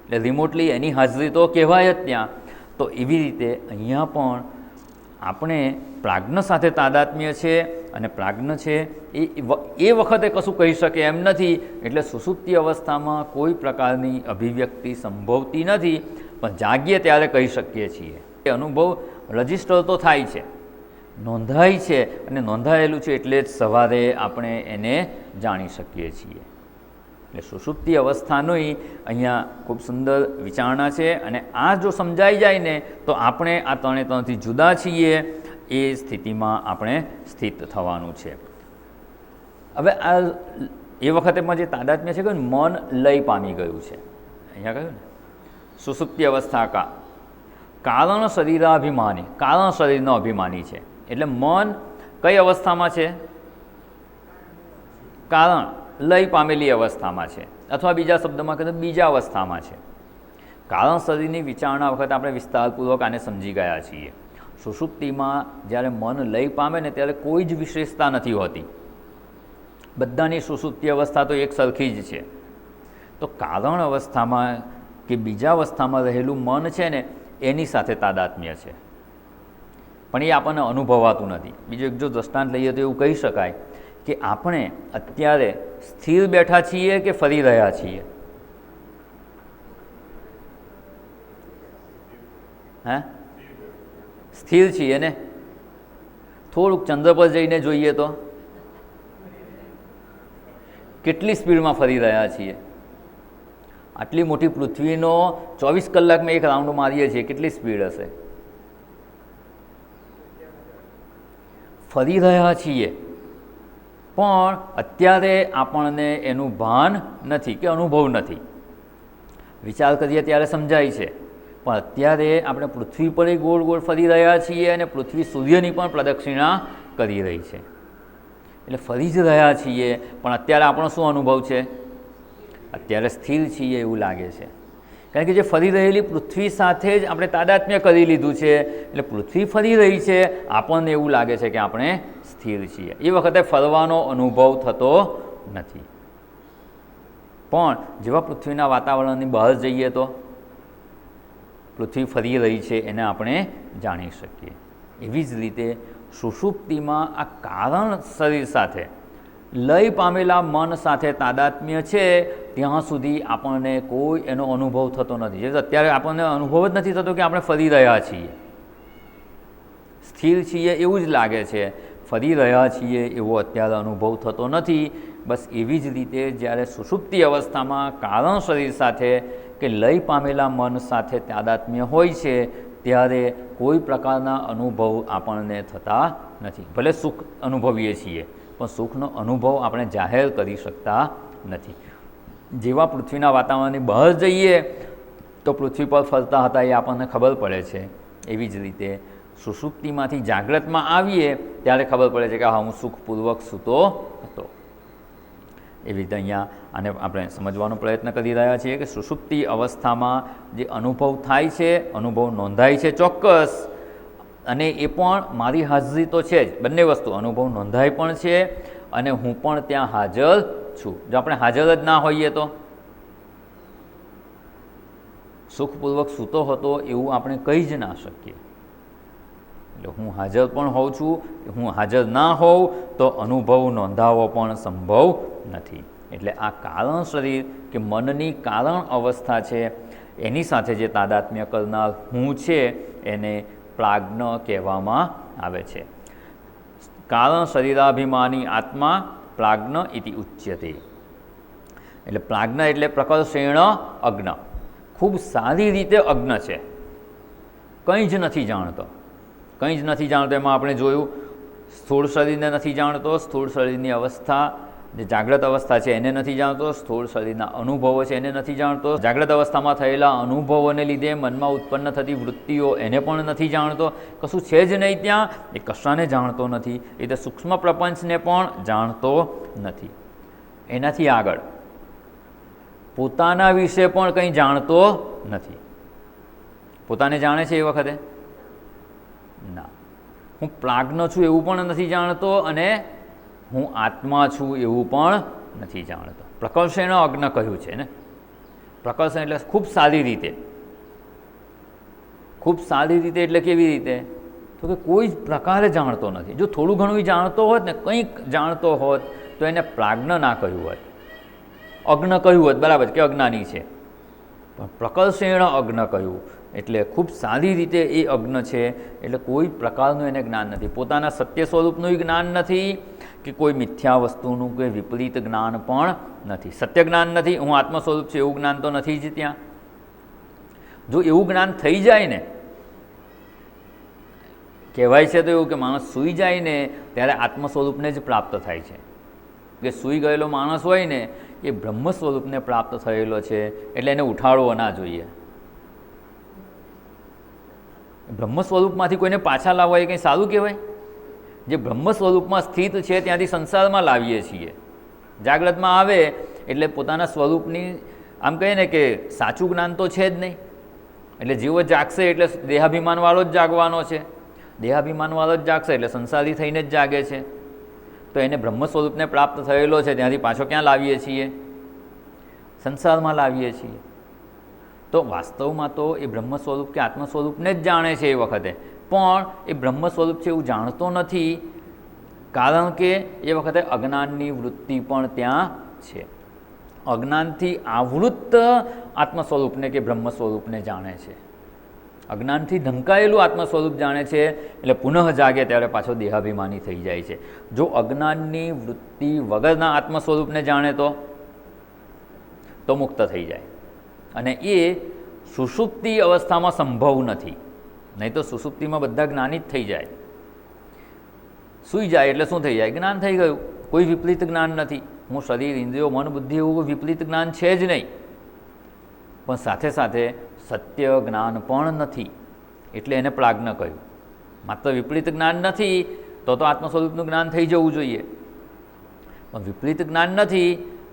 એટલે રિમોટલી એની હાજરી તો કહેવાય જ ત્યાં. તો એવી રીતે અહીંયા પણ આપણે પ્રાજ્ઞ સાથે તાદાત્મ્ય છે, અને પ્રાજ્ઞ છે એ વખતે કશું કહી શકે એમ નથી. એટલે સુષુપ્તિ અવસ્થામાં કોઈ પ્રકારની અભિવ્યક્તિ સંભવતી નથી, પણ જાગીએ ત્યારે કહી શકીએ છીએ. એ અનુભવ રજિસ્ટર તો થાય છે, નોંધાય છે, અને નોંધાયેલું છે એટલે જ સવારે આપણે એને જાણી શકીએ છીએ. એટલે સુષુપ્તિ અવસ્થાની અહીંયા ખૂબ સુંદર વિચારણા છે, અને આ જો સમજાઈ જાય ને તો આપણે આ ત્રણે ત્રણથી જુદા છીએ એ સ્થિતિમાં આપણે સ્થિત થવાનું છે. હવે આ એ વખતે પણ જે તાદાત્મ્ય છે કે મન લય પામી ગયું છે. અહીંયા કહ્યું ને સુષુપ્તિ અવસ્થા કારણ શરીરાભિમાની, કારણ શરીરનો અભિમાની છે. એટલે મન કઈ અવસ્થામાં છે? કારણ લય પામેલી અવસ્થામાં છે, અથવા બીજા શબ્દમાં કહીએ તો બીજા અવસ્થામાં છે. કારણ શરીરની વિચારણા વખતે આપણે વિસ્તારપૂર્વક આને સમજી ગયા છીએ. સુષુપ્તિમાં જ્યારે મન લય પામે ને ત્યારે કોઈ જ વિશેષતા નથી હોતી. બધાની સુષુપ્તિ અવસ્થા તો એક સરખી જ છે. તો કારણ અવસ્થામાં કે બીજા અવસ્થામાં રહેલું મન છે ને એની સાથે તાદાત્મ્ય છે, પણ એ આપણને અનુભવાતું નથી. બીજું એક જો દ્રષ્ટાંત લઈએ તો એવું કહી શકાય કે આપણે અત્યારે સ્થિર બેઠા છીએ કે ફરી રહ્યા છીએ? હે, સ્થિર છીએ ને? થોડુંક ચંદ્ર પર જઈને જોઈએ તો કેટલી સ્પીડમાં ફરી રહ્યા છીએ? આટલી મોટી પૃથ્વીનો 24 કલાકમાં એક રાઉન્ડ મારીએ છીએ, કેટલી સ્પીડ હશે? ફરી રહ્યા છીએ, પણ અત્યારે આપણને એનું ભાન નથી કે અનુભવ નથી. વિચાર કરીએ ત્યારે સમજાય છે, પણ અત્યારે આપણે પૃથ્વી પર ગોળ ગોળ ફરી રહ્યા છીએ, અને પૃથ્વી સૂર્યની પણ પ્રદક્ષિણા કરી રહી છે. એટલે ફરી જ રહ્યા છીએ, પણ અત્યારે આપણો શું અનુભવ છે? અત્યારે સ્થિર છીએ એવું લાગે છે. કારણ કે જે ફરી રહેલી પૃથ્વી સાથે જ આપણે તાદાત્મ્ય કરી લીધું છે, એટલે પૃથ્વી ફરી રહી છે, આપણને એવું લાગે છે કે આપણે સ્થિર છીએ. એ વખતે ફરવાનો અનુભવ થતો નથી. પણ જેવા પૃથ્વીના વાતાવરણની બહાર જઈએ તો પૃથ્વી ફરી રહી છે એને આપણે જાણી શકીએ. એવી જ રીતે સુષુપ્તિમાં આ કારણ શરીર સાથે લય પામેલા મન સાથે તાદાત્મ્ય છે ત્યાં સુધી આપણને કોઈ એનો અનુભવ થતો નથી. જે અત્યારે આપણને અનુભવ જ નથી થતો કે આપણે ફરી રહ્યા છીએ, સ્થિર છીએ એવું જ લાગે છે, ફરી રહ્યા છીએ એવો અત્યારે અનુભવ થતો નથી. બસ એવી જ રીતે જ્યારે સુષુપ્તિ અવસ્થામાં કારણ શરીર સાથે કે લય પામેલા મન સાથે તાદાત્મ્ય હોય છે ત્યારે કોઈ પ્રકારના અનુભવ આપણને થતા નથી. ભલે સુખ અનુભવીએ છીએ, પણ સુખનો અનુભવ આપણે જાહેર કરી શકતા નથી. જેવા પૃથ્વીના વાતાવરણની બહાર જઈએ તો પૃથ્વી પર ફરતા હતા એ આપણને ખબર પડે છે. એવી જ રીતે સુષુપ્તિમાંથી જાગ્રતમાં આવીએ ત્યારે ખબર પડે છે કે હા, હું સુખપૂર્વક સૂતો હતો. એવી રીતે અહીંયા આને આપણે સમજવાનો પ્રયત્ન કરી રહ્યા છીએ કે સુષુપ્તિ અવસ્થામાં જે અનુભવ થાય છે, અનુભવ નોંધાય છે ચોક્કસ, અને એ પણ મારી હાજરી તો છે જ. બંને વસ્તુ, અનુભવ નોંધાય પણ છે અને હું પણ ત્યાં હાજર છું. જો આપણે હાજર જ ના હોઈએ તો સુખપૂર્વક સૂતો હતો એવું આપણે કહી જ ના શકીએ. એટલે હું હાજર પણ હોઉં છું, હું હાજર ના હોઉં તો અનુભવ નોંધાવો પણ સંભવ નથી. એટલે આ કારણ શરીર કે મનની કારણ અવસ્થા છે એની સાથે જે તાદાત્મ્ય કરનાર હું છે એને પ્રાજ્ઞ કહેવામાં આવે છે. કારણ શરીરાભિમાની આત્મા પ્રાજ્ઞ ઇતિ ઉચ્યતે. એટલે પ્રાજ્ઞ એટલે પ્રકર્ષેણ અજ્ઞ, ખૂબ સારી રીતે અજ્ઞ છે, કંઈ જ નથી જાણતો. કંઈ જ નથી જાણતો એમાં આપણે જોયું, સ્થૂળ શરીરને નથી જાણતો, સ્થૂળ શરીરની અવસ્થા જે જાગ્રત અવસ્થા છે એને નથી જાણતો, સ્થૂળ શરીરના અનુભવો છે એને નથી જાણતો, જાગ્રત અવસ્થામાં થયેલા અનુભવોને લીધે મનમાં ઉત્પન્ન થતી વૃત્તિઓ એને પણ નથી જાણતો. કશું છે જ નહીં ત્યાં, એ કશાને જાણતો નથી. એ તો સૂક્ષ્મ પ્રપંચને પણ જાણતો નથી. એનાથી આગળ પોતાના વિશે પણ કંઈ જાણતો નથી. પોતાને જાણે છે એ વખતે ના, હું પ્રાજ્ઞ છું એવું પણ નથી જાણતો, અને હું આત્મા છું એવું પણ નથી જાણતો. પ્રકર્ષેણ અગ્ન કહ્યું છે ને. પ્રકર્ષણ એટલે ખૂબ સારી રીતે. ખૂબ સારી રીતે એટલે કેવી રીતે? તો કે કોઈ જ પ્રકારે જાણતો નથી. જો થોડું ઘણું જાણતો હોત ને, કંઈક જાણતો હોત તો એને પ્રાજ્ઞ ના કહ્યું હોત, અગ્ન કહ્યું હોત, બરાબર કે અજ્ઞાની છે. પણ પ્રકર્ષેણ અગ્ન કહ્યું એટલે ખૂબ સારી રીતે એ અગ્ન છે, એટલે કોઈ પ્રકારનું એને જ્ઞાન નથી. પોતાના સત્ય સ્વરૂપનું જ્ઞાન નથી કે કોઈ મિથ્યા વસ્તુનું કે વિપરીત જ્ઞાન પણ નથી. સત્ય જ્ઞાન નથી, હું આત્મ સ્વરૂપ છું એવું જ્ઞાન તો નથી જ ત્યાં. જો એવું જ્ઞાન થઈ જાય ને, કહેવાય છે તો એવું કે માણસ સૂઈ જાય ને ત્યારે આત્મ સ્વરૂપને જ પ્રાપ્ત થાય છે. કે સૂઈ ગયેલો માણસ હોય ને એ બ્રહ્મ સ્વરૂપને પ્રાપ્ત થયેલો છે, એટલે એને ઉઠાડવો ના જોઈએ. બ્રહ્મ સ્વરૂપમાંથી કોઈને પાછા લાવવા એ કંઈ સારું કહેવાય? જે બ્રહ્મ સ્વરૂપમાં સ્થિત છે ત્યાંથી સંસારમાં લાવીએ છીએ. જાગ્રતમાં આવે એટલે પોતાના સ્વરૂપની આમ કહીએ ને કે સાચું જ્ઞાન તો છે જ નહીં. એટલે જીવો જાગશે એટલે દેહાભિમાનવાળો જ જાગવાનો છે. દેહાભિમાનવાળો જ જાગશે એટલે સંસારી થઈને જ જાગે છે. તો એને બ્રહ્મ સ્વરૂપને પ્રાપ્ત થયેલો છે ત્યાંથી પાછો ક્યાં લાવીએ છીએ? સંસારમાં લાવીએ છીએ. તો વાસ્તવમાં તો એ બ્રહ્મ સ્વરૂપ કે આત્મ સ્વરૂપને જ જાણે છે એ વખતે, પણ એ બ્રહ્મ સ્વરૂપ છે એવું જાણતો નથી, કારણ કે એ વખતે અજ્ઞાનની વૃત્તિ પણ ત્યાં છે. અજ્ઞાનથી આવૃત્ત આત્મ સ્વરૂપને કે બ્રહ્મ સ્વરૂપને જાણે છે. અજ્ઞાનથી ઢંકાયેલું આત્મ સ્વરૂપ જાણે છે એટલે પુનઃ જાગે ત્યારે પાછો દેહાભિમાની થઈ જાય છે. જો અજ્ઞાનની વૃત્તિ વગરના આત્મ સ્વરૂપને જાણે તો મુક્ત થઈ જાય. અને એ સુષુપ્તિ અવસ્થામાં સંભવ નથી. નહીં તો સુષુપ્તિમાં બધા જ્ઞાની જ થઈ જાય. સૂઈ જાય એટલે શું થઈ જાય? જ્ઞાન થઈ ગયું. કોઈ વિપરીત જ્ઞાન નથી. હું શરીર, ઇન્દ્રિયો, મન, બુદ્ધિ એવું વિપરીત જ્ઞાન છે જ નહીં. પણ સાથે સાથે સત્ય જ્ઞાન પણ નથી, એટલે એને પ્રાજ્ઞ કહ્યું. માત્ર વિપરીત જ્ઞાન નથી તો આત્મ સ્વરૂપનું જ્ઞાન થઈ જવું જોઈએ. પણ વિપરીત જ્ઞાન નથી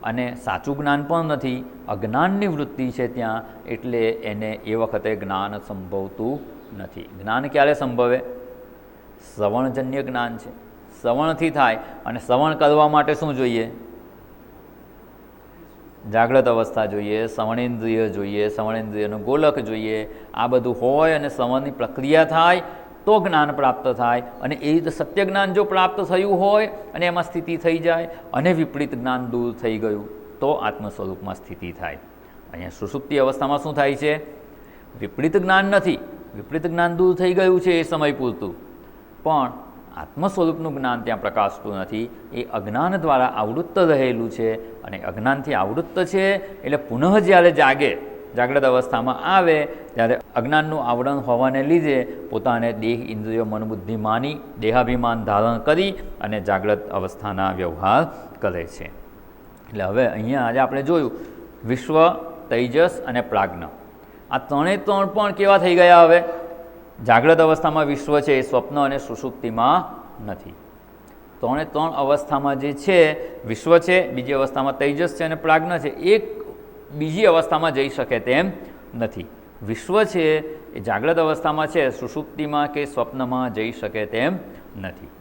અને સાચું જ્ઞાન પણ નથી, અજ્ઞાનની વૃત્તિ છે ત્યાં, એટલે એને એ વખતે જ્ઞાન સંભવતું નથી. જ્ઞાન ક્યારે સંભવે? શ્રવણજન્ય જ્ઞાન છે, શ્રવણથી થાય. અને શ્રવણ કરવા માટે શું જોઈએ? જાગ્રત અવસ્થા જોઈએ, શ્રવણેન્દ્રિય જોઈએ, શ્રવણેન્દ્રિયનો ગોલક જોઈએ. આ બધું હોય અને શ્રવણની પ્રક્રિયા થાય તો જ્ઞાન પ્રાપ્ત થાય. અને એ રીતે સત્ય જ્ઞાન જો પ્રાપ્ત થયું હોય અને એમાં સ્થિતિ થઈ જાય અને વિપરીત જ્ઞાન દૂર થઈ ગયું તો આત્મ સ્વરૂપમાં સ્થિતિ થાય. અહીંયા સુષુપ્તિ અવસ્થામાં શું થાય છે? વિપરીત જ્ઞાન નથી, વિપરીત જ્ઞાન દૂર થઈ ગયું છે એ સમય પૂરતું, પણ આત્મ સ્વરૂપનું જ્ઞાન ત્યાં પ્રકાશતું નથી. એ અજ્ઞાન દ્વારા આવૃત્ત રહેલું છે. અને અજ્ઞાનથી આવૃત્ત છે એટલે પુનઃ જ્યારે જાગે, જાગ્રત અવસ્થામાં આવે ત્યારે અજ્ઞાનનું આવરણ હોવાને લીધે પોતાને દેહ, ઇન્દ્રિયો, મન, બુદ્ધિ માની દેહાભિમાન ધારણ કરી અને જાગ્રત અવસ્થાના વ્યવહાર કરે છે. એટલે હવે અહીંયા આજે આપણે જોયું વિશ્વ, તૈજસ અને પ્રાજ્ઞ. આ ત્રણે ત્રણ પણ કેવા થઈ ગયા? હવે જાગ્રત અવસ્થામાં વિશ્વ છે એ સ્વપ્ન અને સુષુપ્તિમાં નથી. ત્રણે ત્રણ અવસ્થામાં જે છે વિશ્વ છે, બીજી અવસ્થામાં તૈજસ છે અને પ્રાજ્ઞ છે, એક બીજી અવસ્થામાં જઈ શકે તેમ નથી. વિશ્વ છે એ જાગ્રત અવસ્થામાં છે, સુષુપ્તિમાં કે સ્વપ્નમાં જઈ શકે તેમ નથી.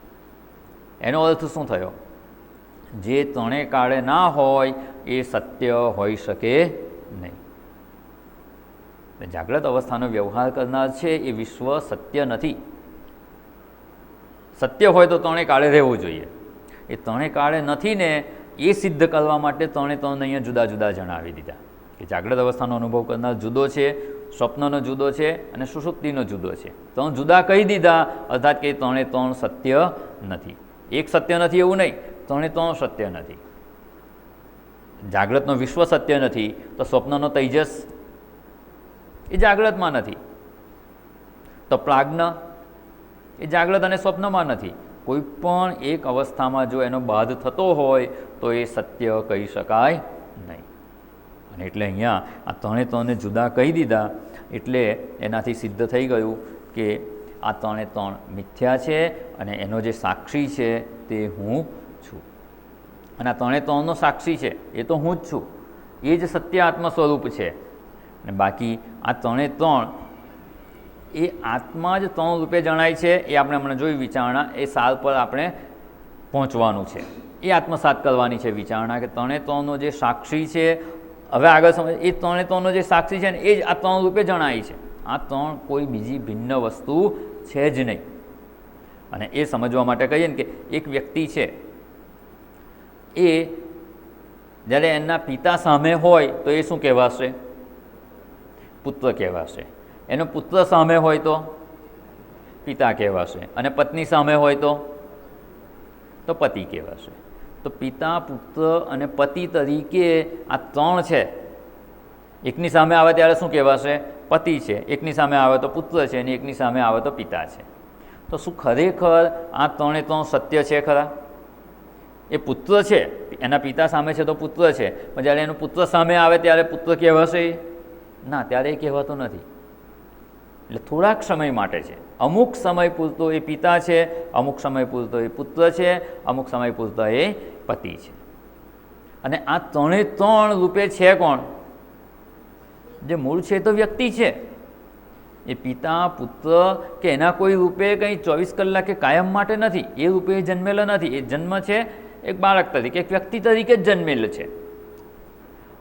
એનો અર્થ શું થયો? જે ત્રણેય કાળે ના હોય એ સત્ય હોઈ શકે નહીં. જાગ્રત અવસ્થાનો વ્યવહાર કરનાર છે એ વિશ્વ સત્ય નથી. સત્ય હોય તો ત્રણેય કાળે રહેવું જોઈએ. એ ત્રણેય કાળે નથી ને, એ સિદ્ધ કરવા માટે ત્રણે ત્રણ અહીંયા જુદા જુદા જણાવી દીધા કે જાગ્રત અવસ્થાનો અનુભવ કરનાર જુદો છે, સ્વપ્નનો જુદો છે અને સુષુપ્તિનો જુદો છે. ત્રણ જુદા કહી દીધા, અર્થાત કે ત્રણે ત્રણ સત્ય નથી. એક સત્ય નથી એવું નહીં, ત્રણે ત્રણ સત્ય નથી. જાગ્રતનો વિશ્વ સત્ય નથી તો સ્વપ્નનો તૈજસ એ જાગ્રતમાં નથી, તો પ્રાજ્ઞ એ જાગ્રત અને સ્વપ્નમાં નથી. કોઈ પણ એક અવસ્થામાં જો એનો બાદ થતો હોય તો એ સત્ય કહી શકાય નહીં. અને એટલે અહીંયા આ ત્રણે ત્રણને જુદા કહી દીધા એટલે એનાથી સિદ્ધ થઈ ગયું કે આ ત્રણે ત્રણ મિથ્યા છે અને એનો જે સાક્ષી છે તે હું છું. અને આ ત્રણે ત્રણનો સાક્ષી છે એ તો હું જ છું, એ જ સત્ય આત્મ સ્વરૂપ છે. અને બાકી આ ત્રણે ત્રણ એ આત્મા જ ત્રણ રૂપે જણાય છે. એ આપણે હમણાં જોયું વિચારણા, એ સાલ પર આપણે પહોંચવાનું છે. એ આત્મસાત કરવાની છે વિચારણા, કે ત્રણે ત્રણનો જે સાક્ષી છે, હવે આગળ સમજ, એ ત્રણે ત્રણનો જે સાક્ષી છે ને એ જ આ ત્રણ રૂપે જણાય છે. આ ત્રણ કોઈ બીજી ભિન્ન વસ્તુ છે જ નહીં. અને એ સમજવા માટે કહીએ ને કે એક વ્યક્તિ છે એ જ્યારે એના પિતા સામે હોય તો એ શું કહેવાશે? પુત્ર કહેવાશે. એનો પુત્ર સામે હોય તો પિતા કહેવાશે, અને પત્ની સામે હોય તો પતિ કહેવાશે. તો પિતા, પુત્ર અને પતિ તરીકે આ ત્રણ છે. એકની સામે આવે ત્યારે શું કહેવાશે? પતિ છે. એકની સામે આવે તો પુત્ર છે, અને એકની સામે આવે તો પિતા છે. તો શું ખરેખર આ ત્રણે ત્રણ સત્ય છે ખરા? એ પુત્ર છે, એના પિતા સામે છે તો પુત્ર છે, પણ જ્યારે એનો પુત્ર સામે આવે ત્યારે પુત્ર કહેવાશે? ના, ત્યારે એ કહેવાતો નથી. એટલે થોડાક સમય માટે છે, અમુક સમય પૂરતો એ પિતા છે, અમુક સમય પૂરતો એ પુત્ર છે, અમુક સમય પૂરતો એ પતિ છે. અને આ ત્રણે ત્રણ રૂપે છે કોણ? જે મૂળ છે તો વ્યક્તિ છે. એ પિતા, પુત્ર કે એના કોઈ રૂપે કંઈ 24 કલાકે કાયમ માટે નથી. એ રૂપે એ જન્મેલો નથી. એ જન્મ છે એક બાળક તરીકે, એક વ્યક્તિ તરીકે જ જન્મેલ છે.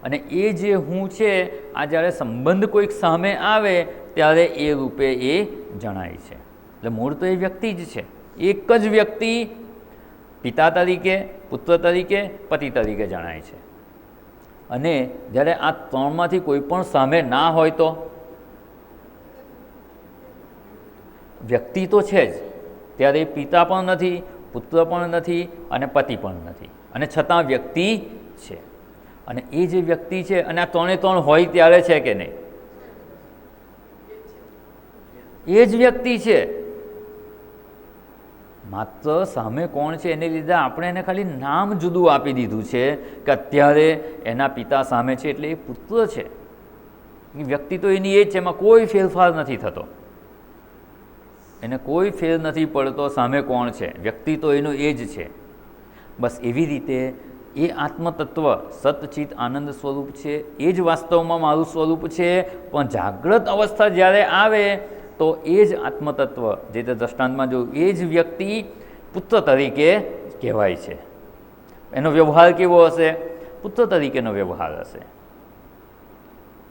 અને એ જે હું છે, આ જ્યારે સંબંધ કોઈક સામે આવે ત્યારે એ રૂપે એ જણાય છે. એટલે મૂળ તો એ વ્યક્તિ જ છે. એક જ વ્યક્તિ પિતા તરીકે, પુત્ર તરીકે, પતિ તરીકે જણાય છે. અને જ્યારે આ ત્રણમાંથી કોઈ પણ સામે ના હોય તો વ્યક્તિ તો છે જ, ત્યારે એ પિતા પણ નથી, પુત્ર પણ નથી અને પતિ પણ નથી, અને છતાં વ્યક્તિ છે. અને એ જે વ્યક્તિ છે, અને આ ત્રણે ત્રણ હોય ત્યારે છે કે નહીં? એ જ વ્યક્તિ છે. માત્ર સામે કોણ છે એને લીધે આપણે એને ખાલી નામ જુદું આપી દીધું છે કે અત્યારે એના પિતા સામે છે એટલે એ પુત્ર છે. વ્યક્તિ તો એની એ જ છે, એમાં કોઈ ફેરફાર નથી થતો, એને કોઈ ફેર નથી પડતો સામે કોણ છે. વ્યક્તિ તો એનું એ જ છે. બસ એવી રીતે એ આત્મતત્વ સતચિત આનંદ સ્વરૂપ છે. એ જ વાસ્તવમાં મારું સ્વરૂપ છે. પણ જાગ્રત અવસ્થા જ્યારે આવે તો એ જ આત્મતત્વ, જે તે દ્રષ્ટાંતમાં જોયું, એ જ વ્યક્તિ પુત્ર તરીકે કહેવાય છે. એનો વ્યવહાર કેવો હશે? પુત્ર તરીકેનો વ્યવહાર હશે.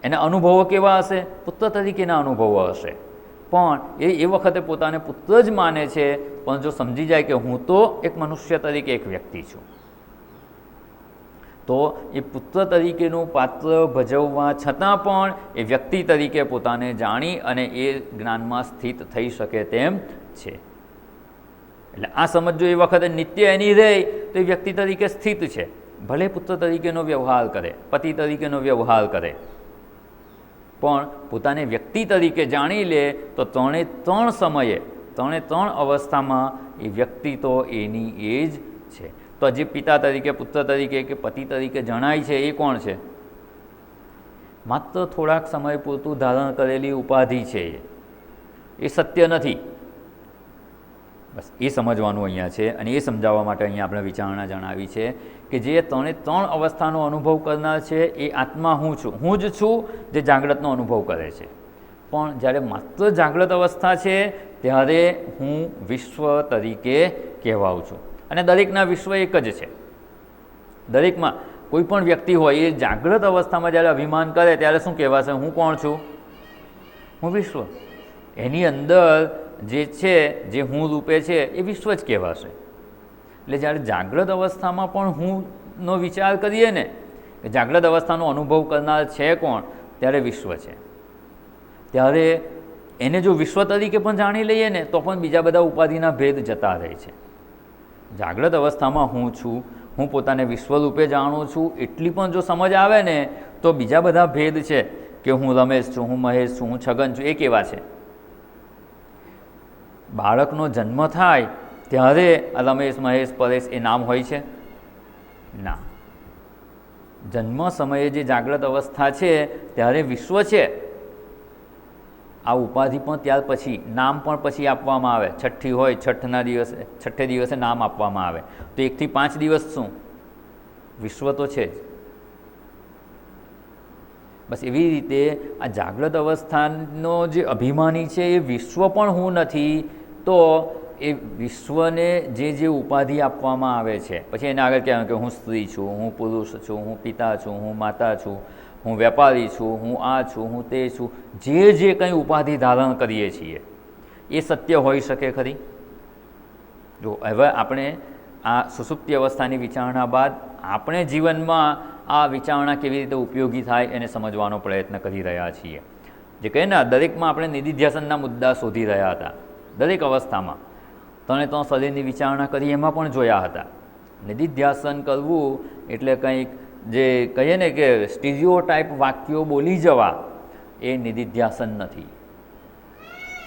એના અનુભવો કેવા હશે? પુત્ર તરીકેના અનુભવો હશે. પણ એ વખતે પોતાને પુત્ર જ માને છે. પણ જો સમજી જાય કે હું તો એક મનુષ્ય તરીકે એક વ્યક્તિ છું, તો એ પુત્ર તરીકેનું પાત્ર ભજવવા છતાં પણ એ વ્યક્તિ તરીકે પોતાને જાણી અને એ જ્ઞાનમાં સ્થિત થઈ શકે તેમ છે. એટલે આ સમજ જો એ વખતે નિત્ય એની રહે તો એ વ્યક્તિ તરીકે સ્થિત છે. ભલે પુત્ર તરીકેનો વ્યવહાર કરે, પતિ તરીકેનો વ્યવહાર કરે, પણ પોતાને વ્યક્તિ તરીકે જાણી લે તો ત્રણે ત્રણ સમયે, ત્રણે ત્રણ અવસ્થામાં એ વ્યક્તિ તો એની એ જ છે. તો જે પિતા તરીકે, પુત્ર તરીકે કે પતિ તરીકે જણાય છે એ કોણ છે? માત્ર થોડાક સમય પૂરતું ધારણ કરેલી ઉપાધિ છે. એ સત્ય નથી. બસ એ સમજવાનું અહીંયા છે. અને એ સમજાવવા માટે અહીંયા આપણે વિચારણા જણાવી છે કે જે ત્રણે ત્રણ અવસ્થાનો અનુભવ કરનાર છે એ આત્મા હું છું. હું જ છું જે જાગ્રતનો અનુભવ કરે છે. પણ જ્યારે માત્ર જાગ્રત અવસ્થા છે ત્યારે હું વિશ્વ તરીકે કહેવાઉં છું. અને દરેકના વિશ્વ એક જ છે. દરેકમાં કોઈ પણ વ્યક્તિ હોય એ જાગ્રત અવસ્થામાં જ્યારે અભિમાન કરે ત્યારે શું કહેવાશે? હું કોણ છું? હું વિશ્વ. એની અંદર જે છે, જે હું રૂપે છે એ વિશ્વ જ કહેવાશે. એટલે જ્યારે જાગ્રત અવસ્થામાં પણ હુંનો વિચાર કરીએ ને, કે જાગ્રત અવસ્થાનો અનુભવ કરનાર છે કોણ? ત્યારે વિશ્વ છે. ત્યારે એને જો વિશ્વ તરીકે પણ જાણી લઈએ ને તો પણ બીજા બધા ઉપાધિના ભેદ જતા રહે છે. જાગ્રત અવસ્થામાં હું છું, હું પોતાને વિશ્વરૂપે જાણું છું, એટલી પણ જો સમજ આવે ને તો બીજા બધા ભેદ છે કે હું રમેશ છું, હું મહેશ છું, હું છગન છું, એ કેવા છે? બાળકનો જન્મ થાય ત્યારે રમેશ, મહેશ, પરેશ એ નામ હોય છે? ના. જન્મ સમયે જે જાગ્રત અવસ્થા છે ત્યારે વિશ્વ છે. આ ઉપાધિ પણ ત્યાર પછી, નામ પણ પછી આપવામાં આવે. છઠ્ઠી હોય, છઠ્ઠે દિવસે નામ આપવામાં આવે. તો 1 થી 5 દિવસ શું? વિશ્વ તો છે જ. બસ એવી રીતે આ જાગ્રત અવસ્થાનો જે અભિમાની છે એ વિશ્વ પણ હું નથી, તો એ વિશ્વને જે ઉપાધિ આપવામાં આવે છે, પછી એને આગળ કહેવાનું કે હું સ્ત્રી છું, હું પુરુષ છું, હું પિતા છું, હું માતા છું, હું વેપારી છું, હું આ છું, હું તે છું, જે કંઈ ઉપાધિ ધારણ કરીએ છીએ એ સત્ય હોઈ શકે ખરી? જો હવે આપણે આ સુષુપ્તિ અવસ્થાની વિચારણા બાદ આપણે જીવનમાં આ વિચારણા કેવી રીતે ઉપયોગી થાય એને સમજવાનો પ્રયત્ન કરી રહ્યા છીએ. જે કહે ને, દરેકમાં આપણે નિધિધ્યાસનના મુદ્દા શોધી રહ્યા હતા. દરેક અવસ્થામાં ત્રણે શરીરની વિચારણા કરી એમાં પણ જોયા હતા. નિધિધ્યાસન કરવું એટલે કંઈક જે કહીએ ને કે સ્ટીરિયોટાઇપ વાક્યો બોલી જવા, એ નિધિધ્યાસન નથી.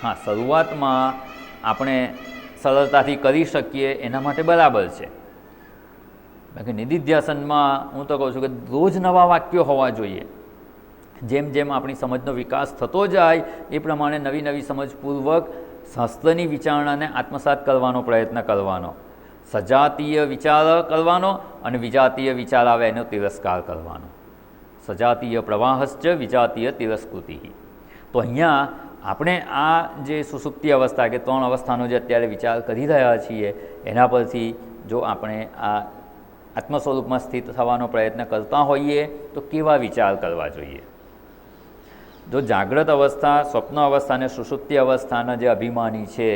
હા, શરૂઆતમાં આપણે સરળતાથી કરી શકીએ એના માટે બરાબર છે. બાકી નિધિધ્યાસનમાં હું તો કહું છું કે રોજ નવા વાક્યો હોવા જોઈએ. જેમ જેમ આપણી સમજનો વિકાસ થતો જાય એ પ્રમાણે નવી નવી સમજપૂર્વક શાસ્ત્રની વિચારણાને આત્મસાત કરવાનો પ્રયત્ન કરવાનો, સજાતીય વિચાર કરવાનો અને વિજાતીય વિચાર આવે એનો તિરસ્કાર કરવાનો. સજાતીય પ્રવાહશ્ચ વિજાતીય તિરસ્કૃતિ. તો અહીંયા આપણે આ જે સુષુપ્તિ અવસ્થા કે 3 અવસ્થાનો જે અત્યારે વિચાર કરી રહ્યા છીએ એના પરથી જો આપણે આ આત્મ સ્વરૂપમાં સ્થિત થવાનો પ્રયત્ન કરતા હોઈએ તો કેવા વિચાર કરવા જોઈએ? જો જાગ્રત અવસ્થા, સ્વપ્ન અવસ્થા અને સુષુપ્તિ અવસ્થાના જે અભિમાની છે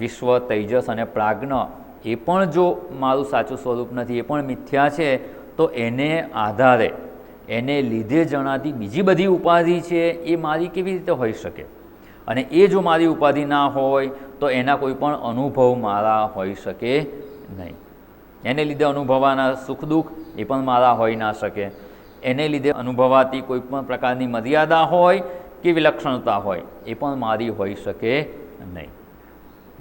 વિશ્વ, તૈજસ અને પ્રાજ્ઞ, એ પણ જો મારું સાચું સ્વરૂપ નથી, એ પણ મિથ્યા છે, તો એને આધારે એને લીધે જણાતી બીજી બધી ઉપાધિ છે એ મારી કેવી રીતે હોઈ શકે? અને એ જો મારી ઉપાધિ ના હોય તો એના કોઈ પણ અનુભવ મારા હોઈ શકે નહીં. એને લીધે અનુભવાના સુખ દુઃખ એ પણ મારા હોઈ ના શકે. એને લીધે અનુભવાતી કોઈ પણ પ્રકારની મર્યાદા હોય કે વિલક્ષણતા હોય એ પણ મારી હોઈ શકે નહીં.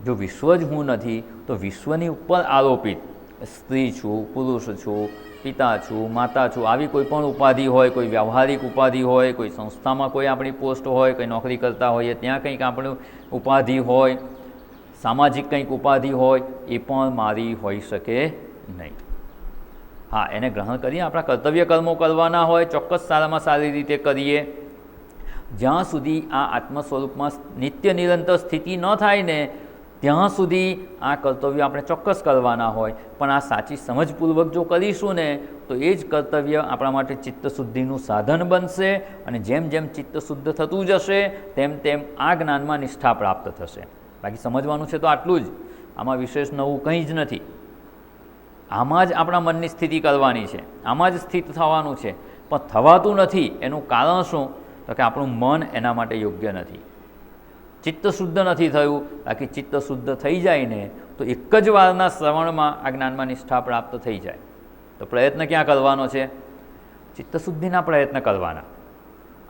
જો વિશ્વ જ હું નથી તો વિશ્વની ઉપર આરોપિત સ્ત્રી છું, પુરુષ છું, પિતા છું, માતા છું, આવી કોઈ પણ ઉપાધિ હોય, કોઈ વ્યવહારિક ઉપાધિ હોય, કોઈ સંસ્થામાં કોઈ આપણી પોસ્ટ હોય, કોઈ નોકરી કરતા હોઈએ ત્યાં કંઈક આપણી ઉપાધિ હોય, સામાજિક કંઈક ઉપાધિ હોય, એ પણ મારી હોઈ શકે નહીં. હા, એને ગ્રહણ કરીએ, આપણા કર્તવ્ય કર્મો કરવાના હોય, ચોક્કસ સારામાં સારી રીતે કરીએ. જ્યાં સુધી આ આત્મ સ્વરૂપમાં નિત્ય નિરંતર સ્થિતિ ન થાય ને ત્યાં સુધી આ કર્તવ્ય આપણે ચોક્કસ કરવાના હોય. પણ આ સાચી સમજપૂર્વક જો કરીશું ને તો એ જ કર્તવ્ય આપણા માટે ચિત્તશુદ્ધિનું સાધન બનશે. અને જેમ જેમ ચિત્ત શુદ્ધ થતું જશે તેમ તેમ આ જ્ઞાનમાં નિષ્ઠા પ્રાપ્ત થશે. બાકી સમજવાનું છે તો આટલું જ, આમાં વિશેષ નવું કંઈ જ નથી. આમાં જ આપણા મનની સ્થિતિ કરવાની છે, આમાં જ સ્થિત થવાનું છે. પણ થવાતું નથી એનું કારણ શું? તો કે આપણું મન એના માટે યોગ્ય નથી, ચિત્ત શુદ્ધ નથી થયું. બાકી ચિત્ત શુદ્ધ થઈ જાય ને તો એક જ વારના શ્રવણમાં આ જ્ઞાનમાં નિષ્ઠા પ્રાપ્ત થઈ જાય. તો પ્રયત્ન ક્યાં કરવાનો છે? ચિત્તશુદ્ધિના પ્રયત્ન કરવાના.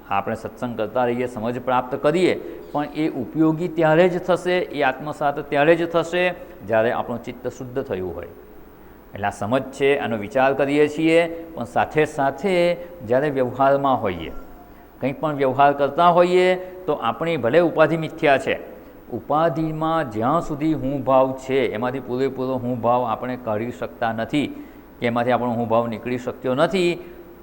આપણે સત્સંગ કરતા રહીએ, સમજ પ્રાપ્ત કરીએ, પણ એ ઉપયોગી ત્યારે જ થશે, એ આત્મસાત ત્યારે જ થશે જ્યારે આપણું ચિત્ત શુદ્ધ થયું હોય. એટલે આ સમજ છે, આનો વિચાર કરીએ છીએ, પણ સાથે સાથે જ્યારે વ્યવહારમાં હોઈએ, કંઈ પણ વ્યવહાર કરતા હોઈએ તો આપણી ભલે ઉપાધિ મિથ્યા છે, ઉપાધિમાં જ્યાં સુધી હું ભાવ છે એમાંથી પૂરેપૂરો હું ભાવ આપણે કાઢી શકતા નથી કે એમાંથી આપણો હું ભાવ નીકળી શક્યો નથી,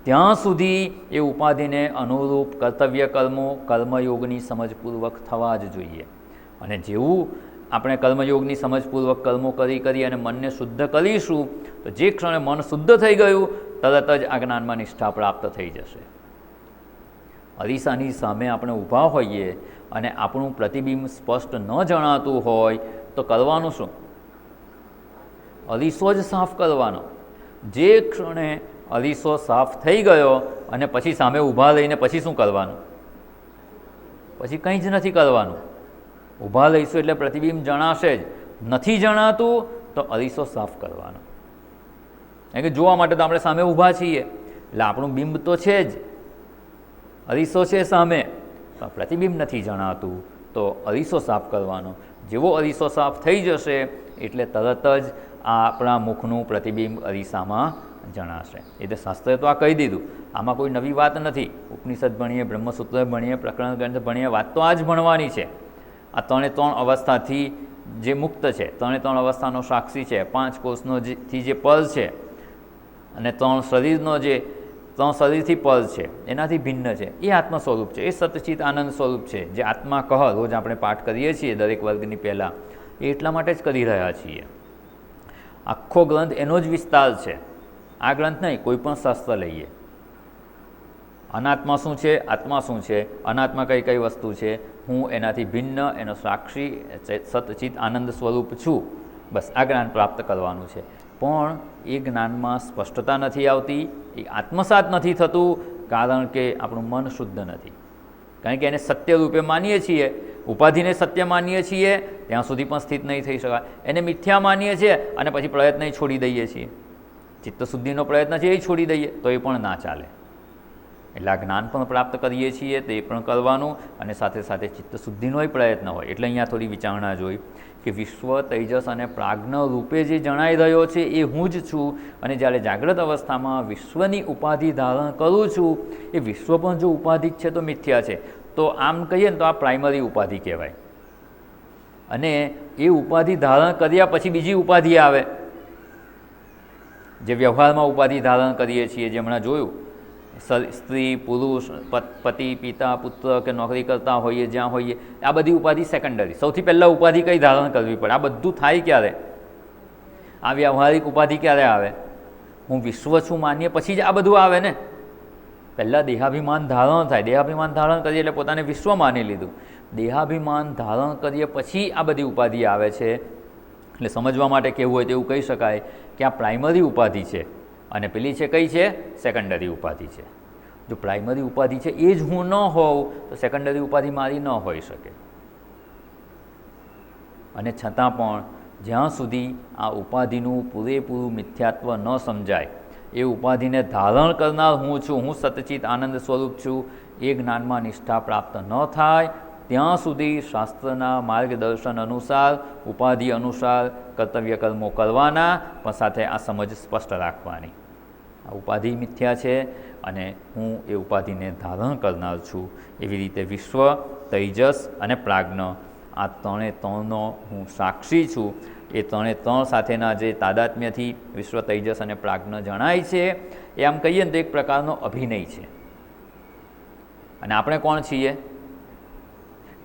ત્યાં સુધી એ ઉપાધિને અનુરૂપ કર્તવ્ય કર્મો કર્મયોગની સમજપૂર્વક થવા જ જોઈએ. અને જેવું આપણે કર્મયોગની સમજપૂર્વક કર્મો કરી અને મનને શુદ્ધ કરીશું તો જે ક્ષણે મન શુદ્ધ થઈ ગયું તરત જ આ જ્ઞાનમાં નિષ્ઠા પ્રાપ્ત થઈ જશે. અરીસાની સામે આપણે ઊભા હોઈએ અને આપણું પ્રતિબિંબ સ્પષ્ટ ન જણાતું હોય તો કરવાનું શું? અરીસો જ સાફ કરવાનો. જે ક્ષણે અરીસો સાફ થઈ ગયો અને પછી સામે ઊભા રહીને પછી શું કરવાનું? પછી કંઈ જ નથી કરવાનું. ઊભા રહીશું એટલે પ્રતિબિંબ જણાશે જ. નથી જણાતું તો અરીસો સાફ કરવાનો. કારણ કે જોવા માટે તો આપણે સામે ઊભા છીએ એટલે આપણું બિંબ તો છે જ, અરીસો છે સામે, પણ પ્રતિબિંબ નથી જણાતું તો અરીસો સાફ કરવાનો. જેવો અરીસો સાફ થઈ જશે એટલે તરત જ આપણા મુખનું પ્રતિબિંબ અરીસામાં જણાશે. એટલે શાસ્ત્રે તો આ કહી દીધું, આમાં કોઈ નવી વાત નથી. ઉપનિષદ ભણીએ, બ્રહ્મસૂત્ર ભણીએ, પ્રકરણ ગ્રંથ ભણીએ, વાત તો આ જ ભણવાની છે. આ 3 અવસ્થાથી જે મુક્ત છે, 3 અવસ્થાનો સાક્ષી છે, 5 કોષનો થી જે પર છે અને 3 શરીરનો જે 3 શરીરથી પર છે એનાથી ભિન્ન છે, એ આત્મ સ્વરૂપ છે, એ સતચિત આનંદ સ્વરૂપ છે. જે આત્મા કહ રોજ આપણે પાઠ કરીએ છીએ દરેક વર્ગની પહેલાં, એ એટલા માટે જ કરી રહ્યા છીએ. આખો ગ્રંથ એનો જ વિસ્તાર છે. આ ગ્રંથ નહીં, કોઈ પણ શાસ્ત્ર લઈએ, અનાત્મા શું છે, આત્મા શું છે, અનાત્મા કઈ કઈ વસ્તુ છે, હું એનાથી ભિન્ન, એનો સાક્ષી સતચિત આનંદ સ્વરૂપ છું, બસ આ જ્ઞાન પ્રાપ્ત કરવાનું છે. પણ એ જ્ઞાનમાં સ્પષ્ટતા નથી આવતી, એ આત્મસાત નથી થતું, કારણ કે આપણું મન શુદ્ધ નથી. કારણ કે એને સત્ય રૂપે માનીએ છીએ, ઉપાધિને સત્ય માનીએ છીએ, ત્યાં સુધી પણ સ્થિત નહીં થઈ શકાય. એને મિથ્યા માનીએ છીએ અને પછી પ્રયત્ન છોડી દઈએ છીએ, ચિત્તશુદ્ધિનો પ્રયત્ન છે એ છોડી દઈએ તો એ પણ ના ચાલે. એટલે આ જ્ઞાન પણ પ્રાપ્ત કરીએ છીએ તે પણ કરવાનું, અને સાથે સાથે ચિત્તશુદ્ધિનોય પ્રયત્ન હોય. એટલે અહીંયા થોડી વિચારણા જોઈ કે વિશ્વ તેજસ અને પ્રાજ્ઞ રૂપે જે જણાઈ રહ્યો છે એ હું જ છું, અને જ્યારે જાગ્રત અવસ્થામાં વિશ્વની ઉપાધિ ધારણ કરું છું, એ વિશ્વ પણ જો ઉપાધિ છે તો મિથ્યા છે. તો આમ કહીએ ને તો આ પ્રાઇમરી ઉપાધિ કહેવાય. અને એ ઉપાધિ ધારણ કર્યા પછી બીજી ઉપાધિ આવે, જે વ્યવહારમાં ઉપાધિ ધારણ કરીએ છીએ, જે હમણાં જોયું, સ્ત્રી, પુરુષ, પતિ, પિતા, પુત્ર કે નોકરી કરતા હોઈએ, જ્યાં હોઈએ, આ બધી ઉપાધિ સેકન્ડરી. સૌથી પહેલાં ઉપાધિ કઈ ધારણ કરવી પડે? આ બધું થાય ક્યારે? આ વ્યવહારિક ઉપાધિ ક્યારે આવે? હું વિશ્વ છું માનીએ પછી જ આ બધું આવે ને. પહેલાં દેહાભિમાન ધારણ થાય, દેહાભિમાન ધારણ કરીએ એટલે પોતાને વિશ્વ માની લીધું. દેહાભિમાન ધારણ કરીએ પછી આ બધી ઉપાધિ આવે છે. એટલે સમજવા માટે કહેવું હોય તો એવું કહી શકાય કે આ પ્રાઇમરી ઉપાધિ છે, અને પેલી છે કઈ છે? સેકન્ડરી ઉપાધિ છે. જો પ્રાઇમરી ઉપાધિ છે એ જ હું ન હોઉં તો સેકન્ડરી ઉપાધિ મારી ન હોઈ શકે. અને છતાં પણ જ્યાં સુધી આ ઉપાધિનું પૂરેપૂરું મિથ્યાત્વ ન સમજાય, એ ઉપાધિને ધારણ કરનાર હું છું, હું સતચિત આનંદ સ્વરૂપ છું, એ જ્ઞાનમાં નિષ્ઠા પ્રાપ્ત ન થાય ત્યાં સુધી શાસ્ત્રના માર્ગદર્શન અનુસાર, ઉપાધિ અનુસાર કર્તવ્ય કર્મો કરવાના, પણ સાથે આ સમજ સ્પષ્ટ રાખવાની. આ ઉપાધિ મિથ્યા છે અને હું એ ઉપાધિને ધારણ કરનાર છું. એવી રીતે વિશ્વ, તૈજસ અને પ્રાજ્ઞ, આ ત્રણે ત્રણનો હું સાક્ષી છું. એ ત્રણે ત્રણ સાથેના જે તાદાત્મ્યથી વિશ્વ, તૈજસ અને પ્રાજ્ઞ જણાય છે, એ આમ કહીએ ને તો એક પ્રકારનો અભિનય છે. અને આપણે કોણ છીએ?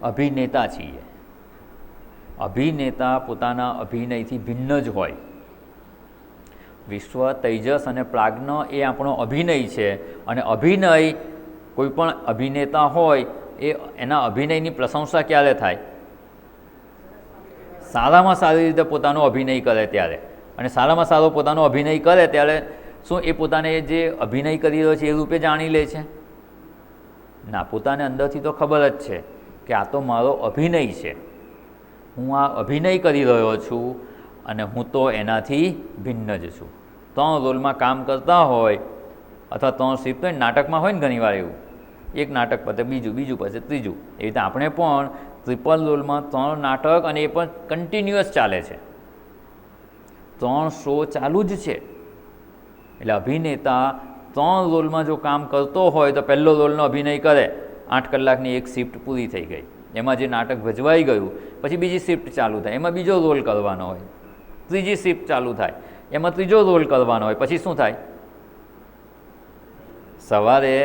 અભિનેતા છીએ. અભિનેતા પોતાના અભિનયથી ભિન્ન જ હોય. વિશ્વ, તૈજસ અને પ્રાજ્ઞ એ આપણો અભિનય છે. અને અભિનય, કોઈ પણ અભિનેતા હોય એ એના અભિનયની પ્રશંસા ક્યારે થાય? સારામાં સારી રીતે પોતાનો અભિનય કરે ત્યારે. અને સારામાં સારો પોતાનો અભિનય કરે ત્યારે શું એ પોતાને જે અભિનય કરી રહ્યો છે એ રૂપે જાણી લે છે? ના, પોતાને અંદરથી તો ખબર જ છે કે આ તો મારો અભિનય છે, હું આ અભિનય કરી રહ્યો છું અને હું તો એનાથી ભિન્ન જ છું. 3 રોલમાં કામ કરતા હોય અથવા 3 શિફ્ટ હોય, નાટકમાં હોય ને ઘણીવાર એવું, એક નાટક પતે બીજું, બીજું પતે ત્રીજું, એવી રીતે આપણે પણ ટ્રિપલ રોલમાં 3 નાટક, અને એ પણ કન્ટિન્યુઅસ ચાલે છે, 3 શો ચાલુ જ છે. એટલે અભિનેતા 3 રોલમાં જો કામ કરતો હોય તો પહેલો રોલનો અભિનય કરે, 8 કલાકની એક શિફ્ટ પૂરી થઈ ગઈ, એમાં જે નાટક ભજવાઈ ગયું, પછી બીજી શિફ્ટ ચાલુ થાય, એમાં બીજો રોલ કરવાનો હોય, ત્રીજી શિફ્ટ ચાલુ થાય, એમાં ત્રીજો રોલ કરવાનો હોય, પછી શું થાય? સવારે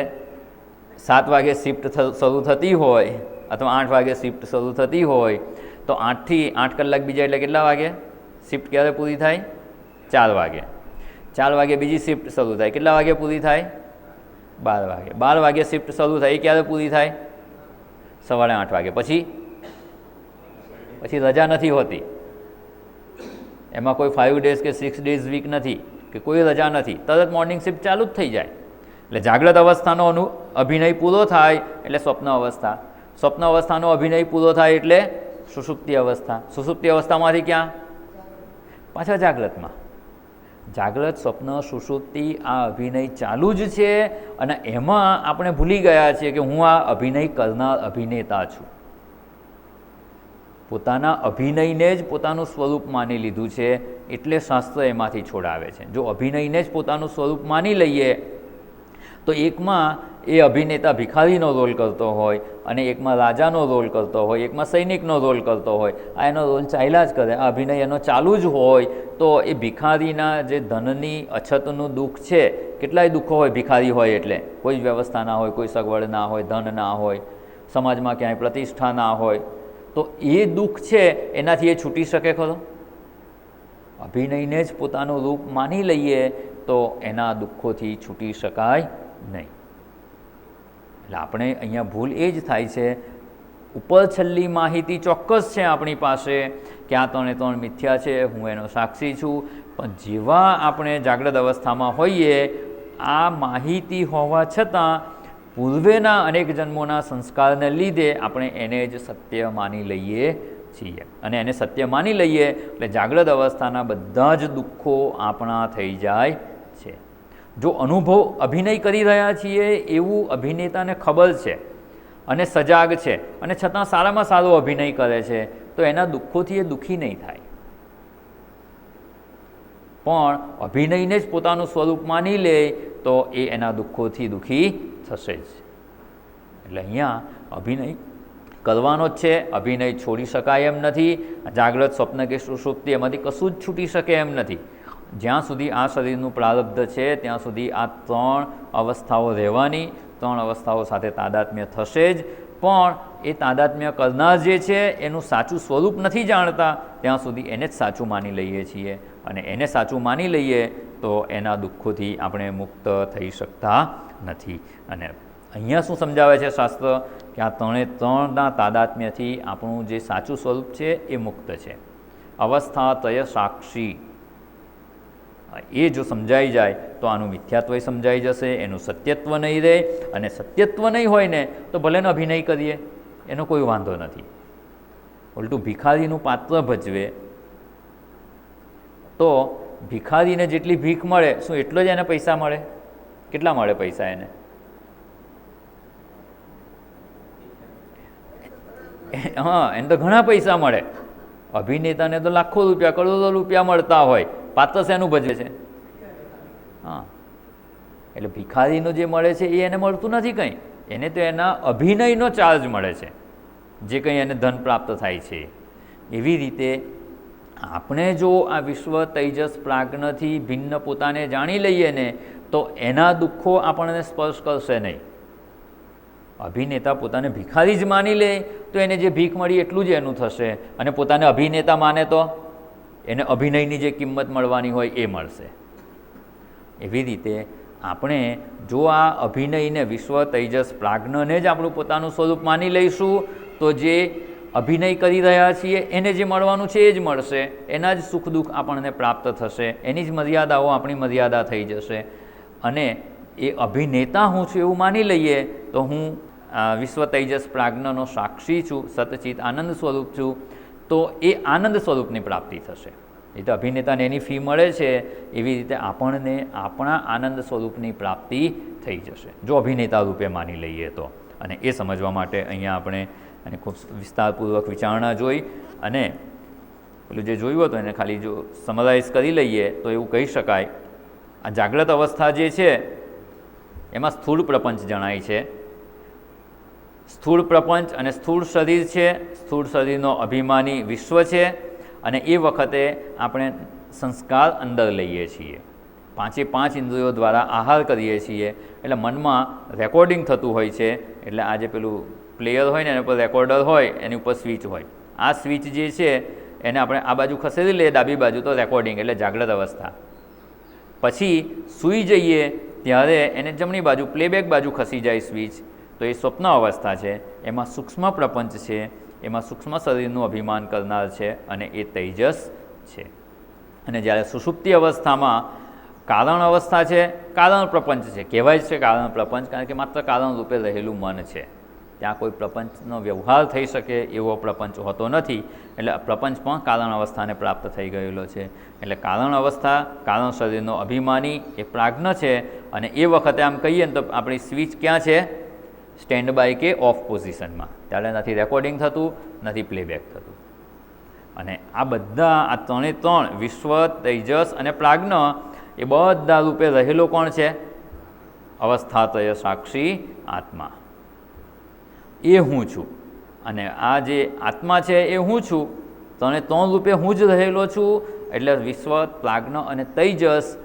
7 વાગે શિફ્ટ શરૂ થતી હોય અથવા 8 વાગે શિફ્ટ શરૂ થતી હોય તો 8 થી 8 કલાક બીજા એટલે કેટલા વાગે શિફ્ટ ક્યારે પૂરી થાય? 4 વાગે. 4 વાગે બીજી શિફ્ટ શરૂ થાય, કેટલા વાગે પૂરી થાય? 12 વાગે. 12 વાગે શિફ્ટ શરૂ થાય, એ ક્યારે પૂરી થાય? સવારે 8 વાગે. પછી રજા નથી હોતી, એમાં કોઈ 5 ડેઝ કે 6 ડેઝ વીક નથી કે કોઈ રજા નથી, તરત મોર્નિંગ શિફ્ટ ચાલુ જ થઈ જાય. એટલે જાગ્રત અવસ્થાનો અભિનય પૂરો થાય એટલે સ્વપ્ન અવસ્થા, સ્વપ્ન અવસ્થાનો અભિનય પૂરો થાય એટલે સુષુપ્તિ અવસ્થા, સુષુપ્તિ અવસ્થામાંથી ક્યાં? પાછા જાગ્રતમાં. જાગ્રત, સ્વપ્ન, સુષુપ્તિ આ અભિનય ચાલુ જ છે, અને એમાં આપણે ભૂલી ગયા છીએ કે હું આ અભિનય કરનાર અભિનેતા છું. પોતાના અભિનયને જ પોતાનું સ્વરૂપ માની લીધું છે, એટલે શાસ્ત્ર એમાંથી છોડાવે છે. જો અભિનયને જ પોતાનું સ્વરૂપ માની લઈએ તો એકમાં એ અભિનેતા ભિખારીનો રોલ કરતો હોય, અને એકમાં રાજાનો રોલ કરતો હોય, એકમાં સૈનિકનો રોલ કરતો હોય, આ એનો રોલ ચાલ્યા જ કરે, આ અભિનય એનો ચાલુ જ હોય, તો એ ભિખારીના જે ધનની અછતનું દુઃખ છે, કેટલાય દુઃખો હોય ભિખારી હોય એટલે, કોઈ વ્યવસ્થા ના હોય, કોઈ સગવડ ના હોય, ધન ના હોય, સમાજમાં ક્યાંય પ્રતિષ્ઠા ના હોય, તો એ દુઃખ છે એનાથી એ છૂટી શકે ખરો? અભિનયને જ પોતાનું રૂપ માની લઈએ તો એના દુઃખોથી છૂટી શકાય નહીં. એટલે આપણે અહીંયા ભૂલ એ જ થાય છે. ઉપર છેલ્લી માહિતી ચોક્કસ છે આપણી પાસે કે આ ત્રણે ત્રણ મિથ્યા છે, હું એનો સાક્ષી છું, પણ જેવા આપણે જાગ્રત અવસ્થામાં હોઈએ આ માહિતી હોવા છતાં પૂર્વેના અનેક જન્મોના સંસ્કારને લીધે આપણે એને જ સત્ય માની લઈએ છીએ. અને એને સત્ય માની લઈએ એટલે જાગ્રત અવસ્થાના બધા જ દુઃખો આપણા થઈ જાય છે. જો અનુભવ અભિનય કરી રહ્યા છીએ એવું અભિનેતાને ખબર છે અને સજાગ છે અને છતાં સારામાં સારો અભિનય કરે છે તો એના દુઃખોથી એ દુઃખી નહીં થાય. પણ અભિનયને જ પોતાનું સ્વરૂપ માની લે તો એ એના દુઃખોથી દુઃખી થશે જ. એટલે અહીંયા અભિનય કરવાનો જ છે, અભિનય છોડી શકાય એમ નથી. જાગ્રત, સ્વપ્ન કે સુષુપ્તિ એમાંથી કશું જ છૂટી શકે એમ નથી. જ્યાં સુધી આ શરીરનું પ્રારબ્ધ છે ત્યાં સુધી આ ત્રણ અવસ્થાઓ રહેવાની, ત્રણ અવસ્થાઓ સાથે તાદાત્મ્ય થશે જ. પણ એ તાદાત્મ્ય કરનાર જે છે એનું સાચું સ્વરૂપ નથી જાણતા ત્યાં સુધી એને જ સાચું માની લઈએ છીએ. અને એને સાચું માની લઈએ તો એના દુઃખોથી આપણે મુક્ત થઈ શકતા નથી. અને અહીંયા શું સમજાવે છે શાસ્ત્ર કે આ ત્રણે ત્રણના તાદાત્મ્યથી આપણું જે સાચું સ્વરૂપ છે એ મુક્ત છે. અવસ્થા તય સાક્ષી એ જો સમજાઈ જાય તો આનું મિથ્યાત્વ સમજાઈ જશે, એનું સત્યત્વ નહીં રહે. અને સત્યત્વ નહીં હોય ને તો ભલે ને અભિનય કરીએ એનો કોઈ વાંધો નથી. ઉલટું ભિખારીનું પાત્ર ભજવે તો ભિખારીને જેટલી ભીખ મળે શું એટલો જ એને પૈસા મળે? કેટલા મળે પૈસા એને? હા, એને તો ઘણા પૈસા મળે. અભિનેતાને તો લાખો રૂપિયા, કરોડો રૂપિયા મળતા હોય, પાત્ર શેનું ભજવે છે? હા, એટલે ભિખારીનું જે મળે છે એ એને મળતું નથી કંઈ, એને તો એના અભિનયનો ચાર્જ મળે છે જે કંઈ એને ધન પ્રાપ્ત થાય છે. એવી રીતે આપણે જો આ વિશ્વ તૈજસ પ્રાજ્ઞથી ભિન્ન પોતાને જાણી લઈએ ને તો એના દુઃખો આપણને સ્પર્શ કરશે નહીં. અભિનેતા પોતાને ભિખારી જ માની લે તો એને જે ભીખ મળી એટલું જ એનું થશે, અને પોતાને અભિનેતા માને તો એને અભિનયની જે કિંમત મળવાની હોય એ મળશે. એવી રીતે આપણે જો આ અભિનયને વિશ્વ તૈજસ પ્રાજ્ઞને જ આપણું પોતાનું સ્વરૂપ માની લઈશું તો જે અભિનય કરી રહ્યા છીએ એને જે મળવાનું છે એ જ મળશે, એના જ સુખ દુઃખ આપણને પ્રાપ્ત થશે, એની જ મર્યાદાઓ આપણી મર્યાદા થઈ જશે. અને એ અભિનેતા હું છું એવું માની લઈએ તો હું વિશ્વ તૈજસ પ્રાજ્ઞનો સાક્ષી છું, સતચિત આનંદ સ્વરૂપ છું, તો એ આનંદ સ્વરૂપની પ્રાપ્તિ થશે. એ તો અભિનેતાને એની ફી મળે છે એવી રીતે આપણને આપણા આનંદ સ્વરૂપની પ્રાપ્તિ થઈ જશે જો અભિનેતા રૂપે માની લઈએ તો. અને એ સમજવા માટે અહીંયા આપણે અને ખૂબ વિસ્તારપૂર્વક વિચારણા જોઈ. અને પેલું જે જોયું હતું એને ખાલી જો સમરાઇઝ કરી લઈએ તો એવું કહી શકાય, આ જાગ્રત અવસ્થા જે છે એમાં સ્થૂળ પ્રપંચ જણાય છે. સ્થૂળ પ્રપંચ અને સ્થૂળ શરીર છે, સ્થૂળ શરીરનો અભિમાની વિશ્વ છે. અને એ વખતે આપણે સંસ્કાર અંદર લઈએ છીએ, પાંચે પાંચ ઇન્દ્રિયો દ્વારા આહાર કરીએ છીએ, એટલે મનમાં રેકોર્ડિંગ થતું હોય છે. એટલે આ જે પેલું પ્લેયર હોય ને એના પર રેકોર્ડર હોય, એની ઉપર સ્વિચ હોય. આ સ્વિચ જે છે એને આપણે આ બાજુ ખસેડી લઈએ ડાબી બાજુ તો રેકોર્ડિંગ એટલે જાગ્રત અવસ્થા. પછી સૂઈ જઈએ ત્યારે એને જમણી બાજુ પ્લેબેક બાજુ ખસી જાય સ્વિચ, તો એ સ્વપ્ન અવસ્થા છે. એમાં સૂક્ષ્મ પ્રપંચ છે, એમાં સૂક્ષ્મ શરીરનું અભિમાન કરનાર છે અને એ તૈજસ છે. અને જ્યારે સુષુપ્તિ અવસ્થામાં કારણ અવસ્થા છે, કારણ પ્રપંચ છે. કહેવાય છે કારણ પ્રપંચ કારણ કે માત્ર કારણ રૂપે રહેલું મન છે, ત્યાં કોઈ પ્રપંચનો વ્યવહાર થઈ શકે એવો પ્રપંચ હોતો નથી. એટલે પ્રપંચ પણ કારણ અવસ્થાને પ્રાપ્ત થઈ ગયેલો છે. એટલે કારણ અવસ્થા, કારણ શરીરનો અભિમાની એ પ્રાજ્ઞ છે. અને એ વખતે આમ કહીએ ને તો આપણી સ્વિચ ક્યાં છે? સ્ટેન્ડ બાય કે ઓફ પોઝિશનમાં. ત્યારે નથી રેકોર્ડિંગ થતું, નથી પ્લેબેક થતું. અને આ બધા આ ત્રણે ત્રણ વિશ્વ, તૈજસ અને પ્રાજ્ઞ એ બધા રૂપે રહેલો કોણ છે? અવસ્થાતય સાક્ષી આત્મા. એ હું છું. અને આ જે આત્મા છે એ હું છું, ત્રણે ત્રણ રૂપે હું જ રહેલો છું. એટલે વિશ્વ, પ્રાજ્ઞ અને તૈજસ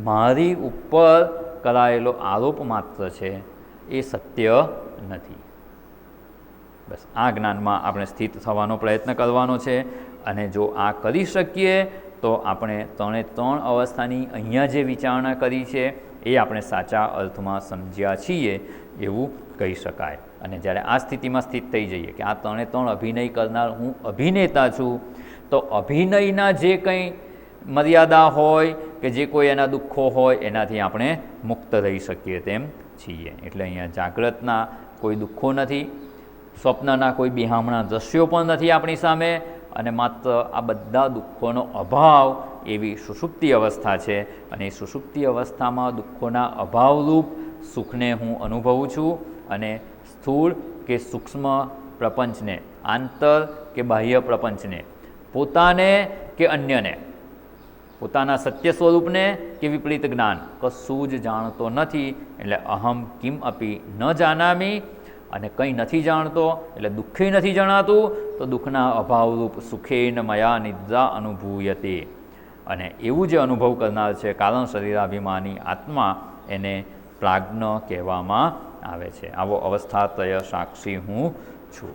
મારી ઉપર કરાયેલો આરોપ માત્ર છે, એ સત્ય નથી. બસ આ જ્ઞાનમાં આપણે સ્થિત થવાનો પ્રયત્ન કરવાનો છે, અને જો આ કરી શકીએ તો આપણે ત્રણે ત્રણ અવસ્થાની અહીંયા જે વિચારણા કરી છે એ આપણે સાચા અર્થમાં સમજ્યા છીએ એવું કહી શકાય. અને જ્યારે આ સ્થિતિમાં સ્થિત થઈ જઈએ કે આ ત્રણે ત્રણ અભિનય કરનાર હું અભિનેતા છું, તો અભિનયના જે કંઈ મર્યાદા હોય કે જે કોઈ એના દુઃખો હોય એનાથી આપણે મુક્ત રહી શકીએ તેમ છીએ. એટલે અહીંયા જાગ્રતના કોઈ દુઃખો નથી, સ્વપ્નના કોઈ બિહામણા દ્રશ્યો પણ નથી આપણી સામે, અને માત્ર આ બધા દુઃખોનો અભાવ એવી સુષુપ્તિ અવસ્થા છે. અને એ સુષુપ્તિ અવસ્થામાં દુઃખોના અભાવરૂપ સુખને હું અનુભવું છું, અને સ્થૂળ કે સૂક્ષ્મ પ્રપંચને, આંતર કે બાહ્ય પ્રપંચને, પોતાને કે અન્યને, પોતાના સત્ય સ્વરૂપને કે વિપરીત જ્ઞાન કશું જ જાણતો નથી. એટલે અહમ કિમ અપી ન જાનામી, અને કંઈ નથી જાણતો એટલે દુઃખે નથી જણાતું, તો દુઃખના અભાવરૂપ સુખેન મયા નિદ્રા અનુભૂયતે. અને એવું જે અનુભવ કરનાર છે કારણ શરીરાભિમાની આત્મા, એને પ્રાજ્ઞ કહેવામાં આવે છે. આવો અવસ્થાત્રય સાક્ષી હું છું.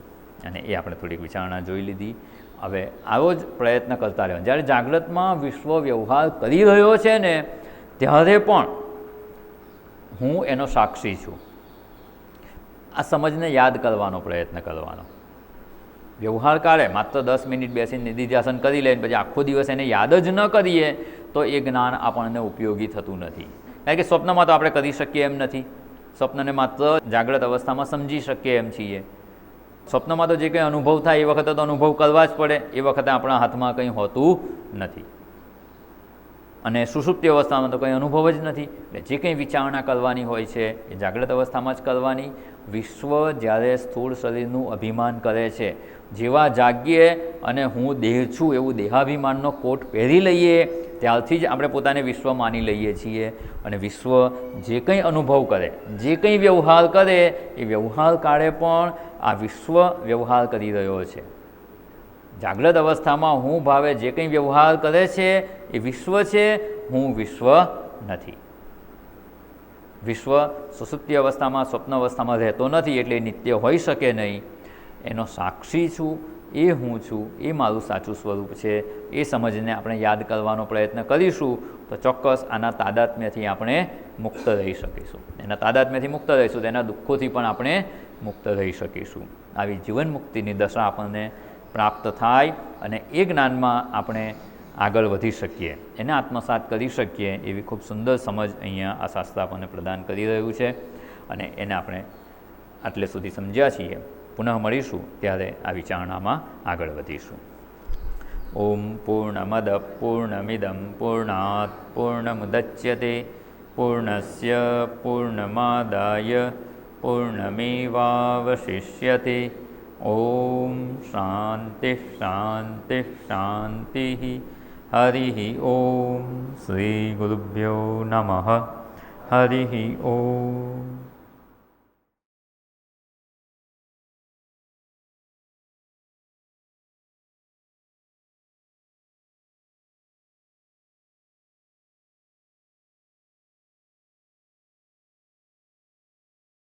અને એ આપણે થોડીક વિચારણા જોઈ લીધી. હવે આવો જ પ્રયત્ન કરતા રહેવાનો. જ્યારે જાગ્રતમાં વિશ્વ વ્યવહાર કરી રહ્યો છે ને, ત્યારે પણ હું એનો સાક્ષી છું. આ સમજને યાદ કરવાનો પ્રયત્ન કરવાનો. વ્યવહાર કાળે માત્ર 10 મિનિટ બેસીને નિધિધ્યાસન કરી લે, પછી આખો દિવસ એને યાદ જ ન કરીએ તો એ જ્ઞાન આપણને ઉપયોગી થતું નથી. કારણ કે સ્વપ્નમાં તો આપણે કરી શકીએ એમ નથી. સ્વપ્નને માત્ર જાગ્રત અવસ્થામાં સમજી શકીએ એમ છીએ. સ્વપ્નમાં તો જે કંઈ અનુભવ થાય એ વખતે તો અનુભવ કરવા જ પડે, એ વખતે આપણા હાથમાં કંઈ હોતું નથી. અને સુષુપ્તિ અવસ્થામાં તો કંઈ અનુભવ જ નથી. એટલે જે કંઈ વિચારણા કરવાની હોય છે એ જાગ્રત અવસ્થામાં જ કરવાની. વિશ્વ જ્યારે સ્થૂળ શરીરનું અભિમાન કરે છે, જેવા જાગીએ અને હું દેહ છું એવું દેહાભિમાનનો કોટ પહેરી લઈએ, ત્યારથી જ આપણે પોતાને વિશ્વ માની લઈએ છીએ. અને વિશ્વ જે કંઈ અનુભવ કરે, જે કંઈ વ્યવહાર કરે, એ વ્યવહાર કાળે પણ આ વિશ્વ વ્યવહાર કરી રહ્યો છે. જાગ્રત અવસ્થામાં હું ભાવે જે કંઈ વ્યવહાર કરે છે એ વિશ્વ છે, હું વિશ્વ નથી. વિશ્વ સુષુપ્તિ અવસ્થામાં, સ્વપ્ન અવસ્થામાં રહેતો નથી, એટલે એ નિત્ય હોઈ શકે નહીં. એનો સાક્ષી છું, એ હું છું, એ મારું સાચું સ્વરૂપ છે. એ સમજને આપણે યાદ કરવાનો પ્રયત્ન કરીશું તો ચોક્કસ આના તાદાત્મ્યથી આપણે મુક્ત રહી શકીશું. એના તાદાત્મ્યથી મુક્ત રહીશું તો એના દુઃખોથી પણ આપણે મુક્ત રહી શકીશું. આવી જીવન મુક્તિની દશા આપણને પ્રાપ્ત થાય, અને એ જ્ઞાનમાં આપણે આગળ વધી શકીએ, એને આત્મસાત કરી શકીએ, એવી ખૂબ સુંદર સમજ અહીંયા આ શાસ્ત્ર આપણને પ્રદાન કરી રહ્યું છે. અને એને આપણે આટલે સુધી સમજ્યા છીએ. પુનઃ મળીશું ત્યારે આ વિચારણામાં આગળ વધીશું. ઓમ પૂર્ણમદ પૂર્ણમિદં પૂર્ણાત પૂર્ણમુદચ્યતે પૂર્ણસ્ય પૂર્ણમાદાય પૂર્ણમેવાવશિષ્યતે. ઓમ શાંતિ શાંતિ શાંતિ. હરિ ઓમ. શ્રી ગુરુભ્યો નમઃ. હરિ ઓમ.